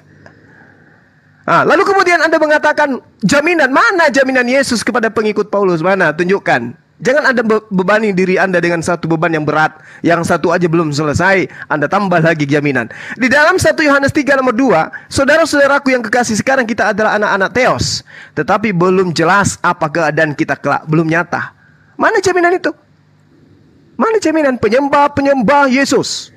Lalu kemudian Anda mengatakan jaminan. Mana jaminan Yesus kepada pengikut Paulus? Mana? Tunjukkan. Jangan Anda bebani diri Anda dengan satu beban yang berat. Yang satu aja belum selesai, Anda tambah lagi jaminan. Di dalam 1 Yohanes 3 nomor 2, saudara-saudaraku yang kekasih, sekarang kita adalah anak-anak Theos, tetapi belum jelas apa keadaan kita kelak, belum nyata. Mana jaminan itu? Mana jaminan penyembah Yesus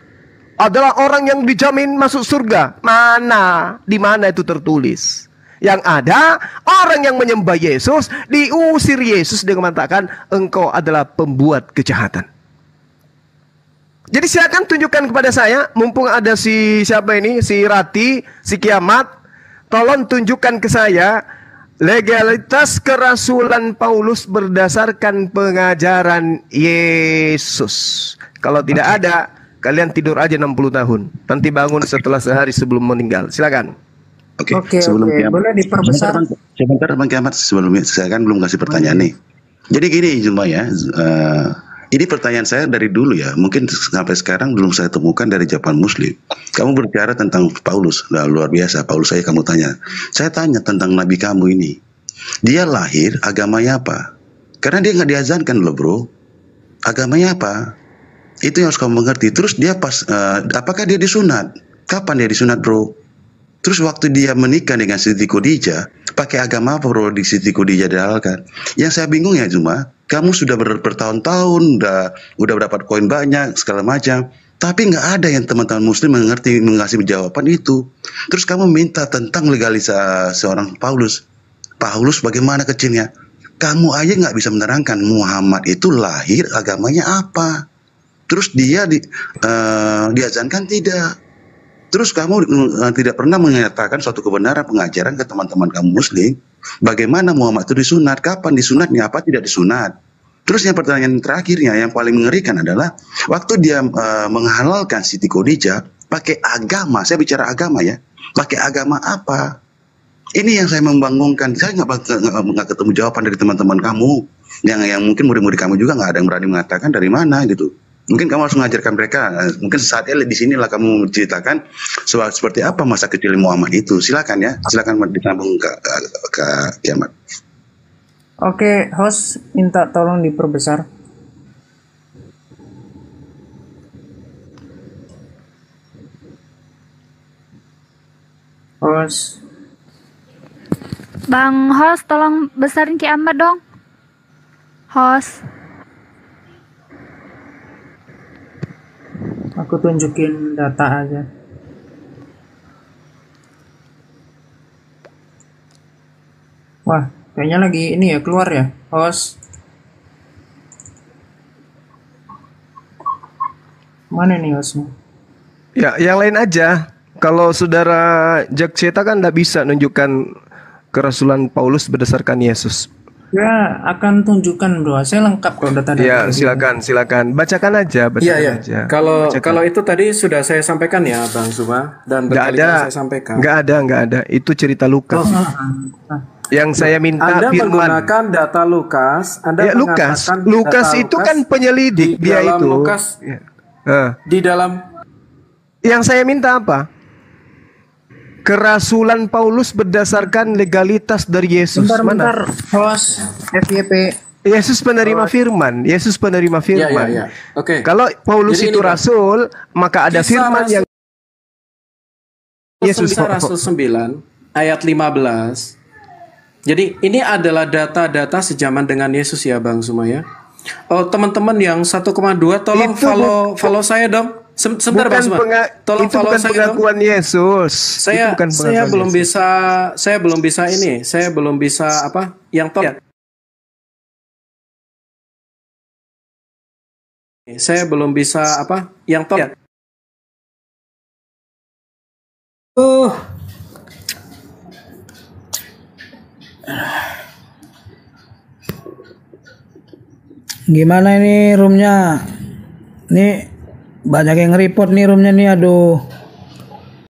adalah orang yang dijamin masuk surga? Mana? Di mana itu tertulis? Yang ada, orang yang menyembah Yesus diusir Yesus dengan mengatakan engkau adalah pembuat kejahatan. Jadi silakan tunjukkan kepada saya, mumpung ada si Rati, si Kiamat, tolong tunjukkan ke saya legalitas kerasulan Paulus berdasarkan pengajaran Yesus. Kalau tidak ada, kalian tidur aja 60 tahun. Nanti bangun setelah sehari sebelum meninggal. Silakan. Oke, sebelum Kiamat, boleh diperbesar. Sebentar Bang Kiamat, sebelumnya saya kan belum kasih pertanyaan nih. Jadi gini Juma ya, ini pertanyaan saya dari dulu ya, mungkin sampai sekarang belum saya temukan dari jawaban Muslim. Kamu berbicara tentang Paulus, luar biasa. Paulus kamu tanya. Saya tanya tentang Nabi kamu ini. Dia lahir agamanya apa? Karena dia nggak diazankan loh bro. Agamanya apa? Itu yang harus kamu mengerti. Terus dia apakah dia disunat? Kapan dia disunat bro? Terus waktu dia menikah dengan Siti Khadijah, pakai agama apa bro di Siti Khadijah dihalalkan? Yang saya bingung ya cuma, kamu sudah bertahun-tahun, udah dapat koin banyak, segala macam. Tapi nggak ada yang teman-teman Muslim mengasih jawaban itu. Terus kamu minta tentang legalisasi seorang Paulus. Paulus bagaimana kecilnya? Kamu aja nggak bisa menerangkan Muhammad itu lahir agamanya apa? Terus dia diazankan tidak? Terus kamu tidak pernah menyatakan suatu kebenaran pengajaran ke teman-teman kamu Muslim. Bagaimana Muhammad itu disunat? Kapan disunatnya? Apa tidak disunat? Terus yang pertanyaan terakhirnya yang paling mengerikan adalah waktu dia menghalalkan Siti Khadijah pakai agama. Saya bicara agama ya. Pakai agama apa? Ini yang saya membangunkan. Saya nggak ketemu jawaban dari teman-teman kamu. Yang mungkin murid-murid kamu juga nggak ada yang berani mengatakan dari mana gitu. Mungkin kamu harus mengajarkan mereka. Mungkin saatnya di sinilah kamu menceritakan seperti apa masa kecil Muhammad itu. Silakan ya, silakan disambung ke Kiamat. Oke, host minta tolong diperbesar. Host. Bang host, tolong besarin Kiamat dong. Host. Aku tunjukin data aja. Wah, kayaknya lagi ini ya keluar ya, host. Mana nih hostnya? Ya, yang lain aja. Kalau saudara Jack Ceta kan nggak bisa nunjukkan kerasulan Paulus berdasarkan Yesus. Ya, akan tunjukkan bro. Saya lengkap kalau data-data. Ya, silakan. Bacakan aja, Iya. Kalau itu tadi sudah saya sampaikan ya, Bang Zuma, dan berkali-kali saya sampaikan. Nggak ada. Itu cerita Lukas. Yang saya minta Anda firman. menggunakan data Lukas. Lukas itu kan penyelidik dia itu. Lukas, di dalam. Yang saya minta apa? Kerasulan Paulus berdasarkan legalitas dari Yesus. Bentar, host FYP. Yesus penerima firman. Ya. Oke. Kalau Paulus jadi itu rasul, maka ada firman yang Yesus. Rasul 9 ayat 15. Jadi ini adalah data-data sejaman dengan Yesus ya Bang Sumaya. Oh, teman-teman yang 1,2 tolong follow saya dong. Sebentar Bang Suma. Tolong itu follow bukan saya pengakuan dong. Yesus. Saya belum bisa apa? Yang tolong. Saya belum bisa apa? Yang tolong. Gimana ini roomnya? Nih banyak yang report nih roomnya nih, aduh.